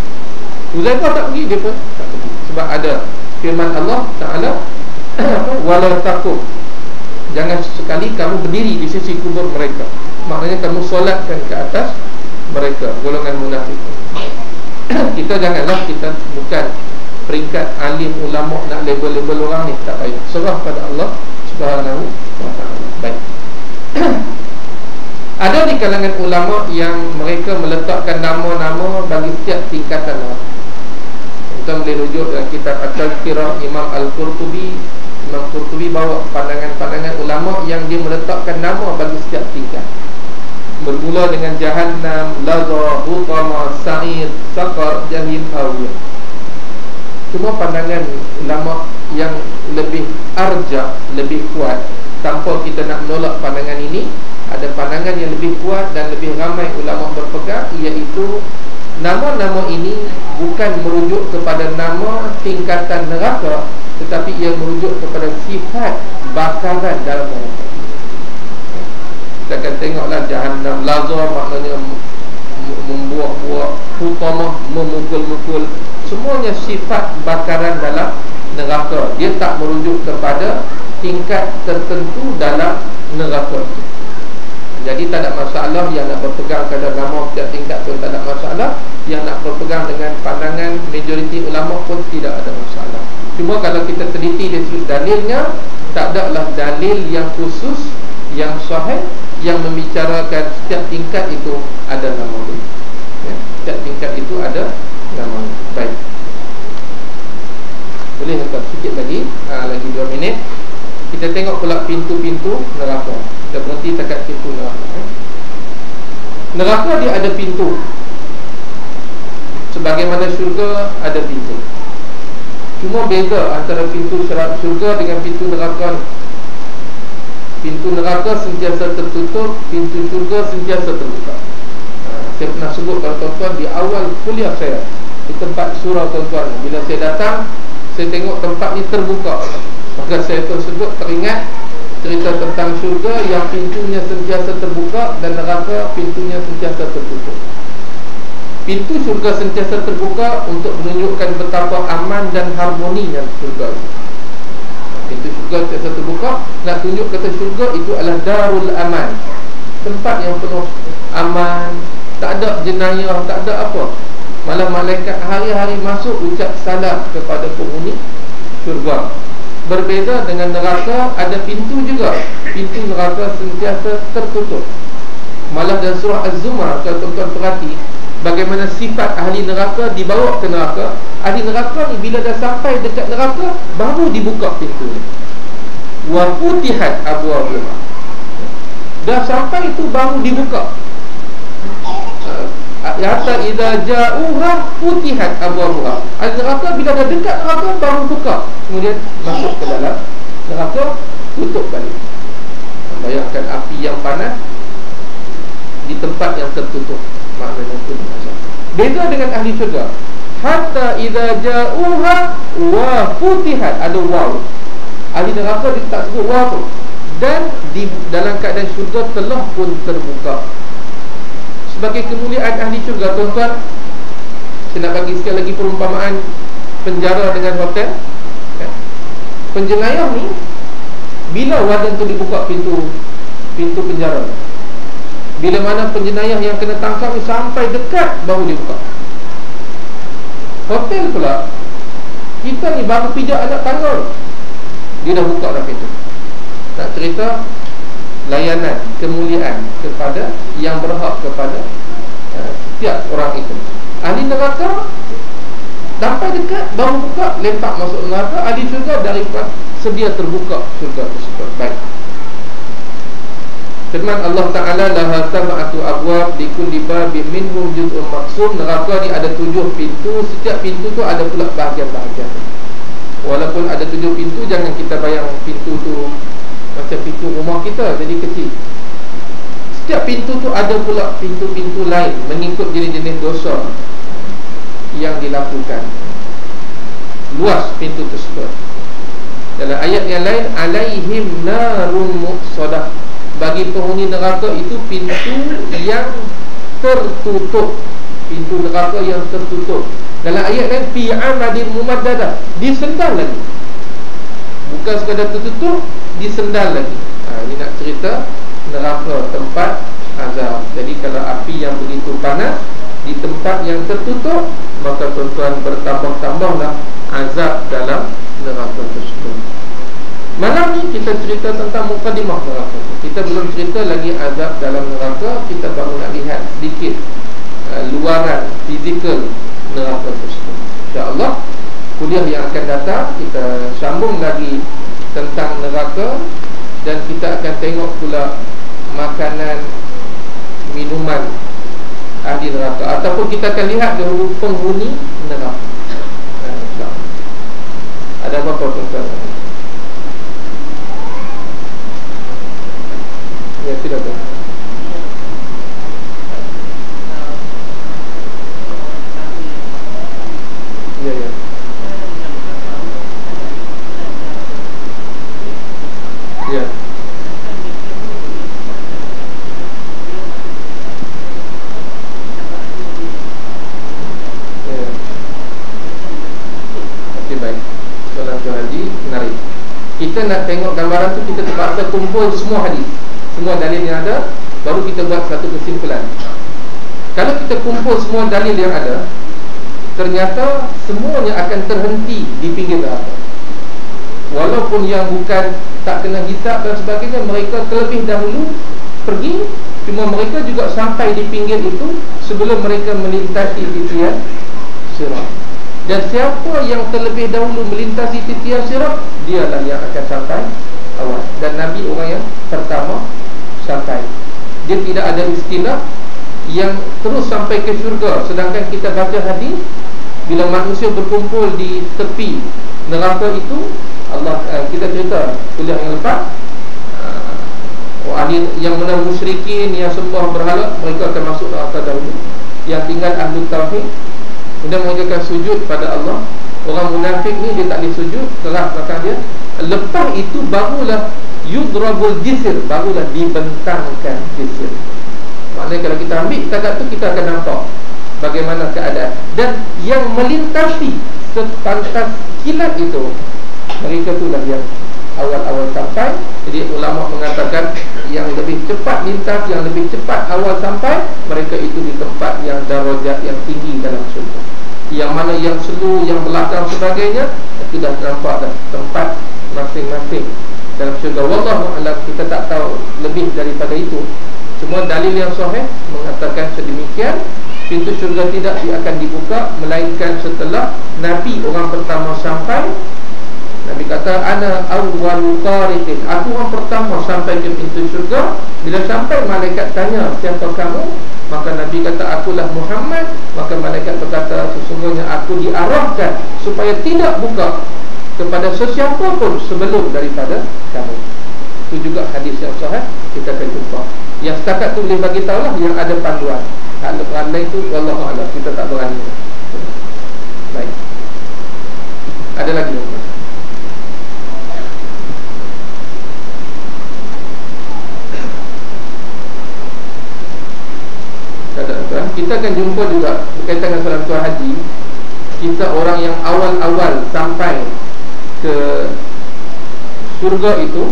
Huzaifah tak pergi, dia pun tak pergi. Sebab ada firman Allah Ta'ala, wala taqum, jangan sekali kamu berdiri di sisi kubur mereka. Maknanya kamu solatkan ke atas mereka, golongan munafik. Kita janganlah, kita bukan peringkat alim ulama nak label-label orang ni, tak payah. Serah pada Allah Subhanahu wa ta'ala. Baik. Ada di kalangan ulama yang mereka meletakkan nama-nama bagi setiap tingkatan orang. Kita boleh rujuk dalam kitab At-Tazkirah Imam Al-Qurtubi. Imam Qurtubi bawa pandangan-pandangan ulama yang dia meletakkan nama bagi setiap tingkat. Bermula dengan Jahannam, Laza, Hutama, Sa'ir, Saqar, Jahim, Hawiyah. Cuma pandangan ulama yang lebih arjah, lebih kuat, tanpa kita nak menolak pandangan ini, ada pandangan yang lebih kuat dan lebih ramai ulama berpegang, iaitu nama-nama ini bukan merujuk kepada nama tingkatan neraka, tetapi ia merujuk kepada sifat bakaran dalam neraka. Kita akan tengoklah Jahannam lazar, maknanya membuat-buat, hutamah, memukul-mukul. Semuanya sifat bakaran dalam neraka. Dia tak merujuk kepada tingkat tertentu dalam neraka. Jadi tak ada masalah. Yang nak berpegang pada nama setiap tingkat pun tak ada masalah. Yang nak berpegang dengan pandangan majoriti ulama pun tidak ada masalah. Cuma kalau kita teliti dari sudut dalilnya, tak adalah dalil yang khusus, yang sahih, yang membicarakan setiap tingkat itu ada nama dia, ya? Setiap tingkat itu ada nama. Baik, boleh lepas sikit lagi, lagi 2 minit. Kita tengok pula pintu-pintu neraka. Kita berhenti dekat pintu neraka, ya? Neraka dia ada pintu, sebagaimana syurga ada pintu. Cuma beza antara pintu syurga dengan pintu neraka. Pintu neraka sentiasa tertutup, pintu syurga sentiasa terbuka. Saya pernah sebut pada tuan-tuan di awal kuliah saya, di tempat surau tuan-tuan. Bila saya datang, saya tengok tempat ni terbuka, maka saya tersebut teringat cerita tentang syurga yang pintunya sentiasa terbuka dan neraka pintunya sentiasa tertutup. Pintu syurga sentiasa terbuka untuk menunjukkan betapa aman dan harmoninya syurga. Pintu syurga sentiasa terbuka nak tunjuk kata syurga itu adalah darul aman, tempat yang penuh aman, tak ada jenayah, tak ada apa. Malah malaikat hari-hari masuk ucap salam kepada penghuni syurga. Berbeza dengan neraka, ada pintu juga. Pintu neraka sentiasa tertutup. Malah dalam surah Az-Zumar, kalau tuan-tuan perhati bagaimana sifat ahli neraka dibawa ke neraka. Ahli neraka ni bila dah sampai dekat neraka, baru dibuka pintu ni. Wa futihat abwabuha. Dah sampai itu baru dibuka. Hatta idza ja'uha futihat abwabuha. Ahli neraka bila dah dekat neraka baru buka, kemudian masuk ke dalam neraka, tutup balik. Bayangkan api yang panas di tempat yang tertutup, maknanya itu macam. Beza dengan ahli syurga. Hatta idza ja'uha wa futihat, ada waw. Ahli neraka dia tak sebut waw tu. Dan di dalam keadaan syurga telah pun terbuka. Sebagai kemuliaan ahli syurga, tuan-tuan, saya nak bagi sekali lagi perumpamaan penjara dengan hotel, ya? Penjenayah ni, bila warden tu dibuka pintu penjara, bila mana penjenayah yang kena tangkap ni sampai dekat baru dibuka. Hotel pula, kita ni baru pijak anak tangga, dia dah buka dah pintu. Nak cerita layanan, kemuliaan kepada yang berhak kepada setiap orang itu. Ahli neraka sampai dekat baru buka, lempak masuk neraka. Ahli syurga daripada sedia terbuka syurga tersebut. Baik. Firman Allah Ta'ala, laha sab'atu abwab likulli babin minhum juz'un maqsum. Neraka ni ada 7 pintu, setiap pintu tu ada pula bahagian-bahagian. Walaupun ada 7 pintu, jangan kita bayang pintu tu macam pintu rumah kita jadi kecil. Setiap pintu tu ada pula pintu-pintu lain mengikut jenis-jenis dosa yang dilakukan. Luas pintu tersebut. Dalam ayat yang lain, alaihim narun muqsadah. Bagi penghuni neraka itu pintu yang tertutup. Pintu neraka yang tertutup. Dalam ayat lain, fi amadin mumaddadah, disendal lagi. Bukan sekadar tertutup, disendal lagi. Ini nak cerita neraka, tempat azab. Jadi kalau api yang begitu panas di tempat yang tertutup, maka tuan-tuan bertambah-tambahlah azab dalam neraka tersebut. Malam ni kita cerita tentang mukadimah neraka. Kita belum cerita lagi azab dalam neraka. Kita baru nak lihat sedikit luaran fizikal neraka tersebut. InsyaAllah kuliah yang akan datang kita sambung lagi tentang neraka, dan kita akan tengok pula makanan, minuman ahli neraka, ataupun kita akan lihat dahulu penghuni neraka. Ada apa-apa tuan-tuan? Ya, silakan. Ya, ya. baik. Soalan tu haji menarik. Kita nak tengok gambaran tu, kita terpaksa kumpul semua hadis, semua dalil yang ada, baru kita buat satu kesimpulan. Kalau kita kumpul semua dalil yang ada, ternyata semuanya akan terhenti di pinggir neraka. Walaupun yang bukan tak kena hisab dan sebagainya, mereka terlebih dahulu pergi, cuma mereka juga sampai di pinggir itu sebelum mereka melintasi titian sirat. Dan siapa yang terlebih dahulu melintasi titian sirat, dialah yang akan sampai awal. Dan Nabi orang yang pertama sampai. Dia tidak ada istilah yang terus sampai ke syurga. Sedangkan kita baca hadis, bila manusia berkumpul di tepi neraka itu, Allah, kita cerita kuliah yang lepas, ahli yang mana musyrikin yang sembah berhala, mereka akan masuk neraka dahulu. Yang tinggal ahli tauhid, kemudian mereka akan sujud pada Allah. Orang munafik ni dia tak boleh sujud, keras belakang dia. Lepas itu barulah yudrabul jisr, barulah dibentangkan jisr. Maknanya kalau kita ambil takat tu, kita akan nampak bagaimana keadaan. Dan yang melintasi sepantas kilat itu, mereka itulah yang awal-awal sampai. Jadi ulama mengatakan yang lebih cepat lintas, yang lebih cepat awal sampai, mereka itu di tempat yang darajat yang tinggi dalam syurga. Yang mana yang slow, yang belakang sebagainya, itu dah nampak dah tempat masing-masing dalam syurga. Wallahu a'lam, kita tak tahu lebih daripada itu. Cuma dalil yang sahih mengatakan sedemikian. Pintu syurga tidak akan dibuka melainkan setelah Nabi orang pertama sampai. Nabi kata, ana awwalu tariqin, aku orang pertama sampai ke pintu syurga. Bila sampai, malaikat tanya, siapa kamu? Maka Nabi kata, akulah Muhammad. Maka malaikat berkata, sesungguhnya aku diarahkan supaya tidak buka kepada sesiapa pun sebelum daripada kamu. Itu juga hadis yang sahih, kita akan jumpa. Yang setakat tu boleh bagi tahulah yang ada panduan. Hal lain tu wallahu a'lam, kita tak berani. Baik. Ada lagi? Kita akan jumpa juga berkaitan dengan soalan tuan haji. Kita orang yang awal-awal sampai ke surga itu,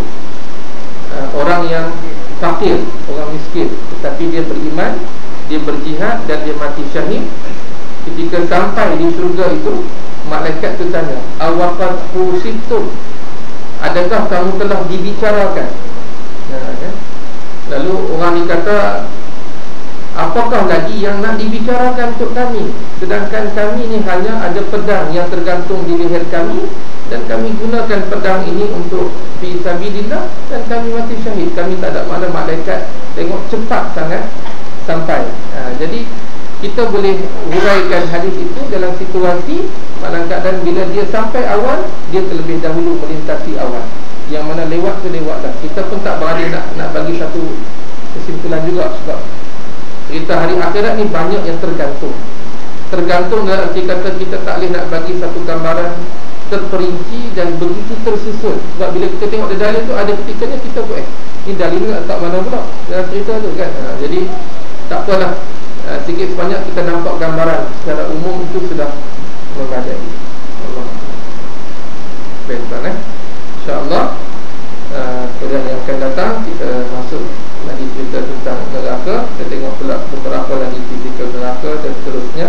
orang yang fakir, orang miskin, tetapi dia beriman, dia berjihad dan dia mati syahid. Ketika sampai di surga itu, malaikat tu tanya, awaqad husibtum, adakah kamu telah dibicarakan? Lalu orang ni kata, apakah lagi yang nak dibicarakan untuk kami? Sedangkan kami ni hanya ada pedang yang tergantung di leher kami, dan kami gunakan pedang ini untuk fi sabilillah, dan kami mati syahid. Kami tak ada mana. Malaikat tengok cepat sangat sampai. Jadi kita boleh huraikan hadis itu dalam situasi dalam keadaan bila dia sampai awal, dia terlebih dahulu melintasi awal. Yang mana lewat tu lewat dah. Kita pun tak berani nak bagi satu kesimpulan juga, sebab cerita hari akhirat ni banyak yang tergantung. Tergantung dalam arti kata kita tak boleh nak bagi satu gambaran terperinci dan begitu tersusun. Sebab bila kita tengok dalil tu, ada ketikanya kita buat ni dalil ni tak mana pula dalam cerita tu kan. Jadi tak apalah, sikit sebanyak kita nampak gambaran secara umum itu sudah memadai. Allah. Baik tuan, InsyaAllah pada yang akan datang kita masuk lagi cerita tentang neraka. Kita tengok pula beberapa lagi tipikal neraka dan seterusnya.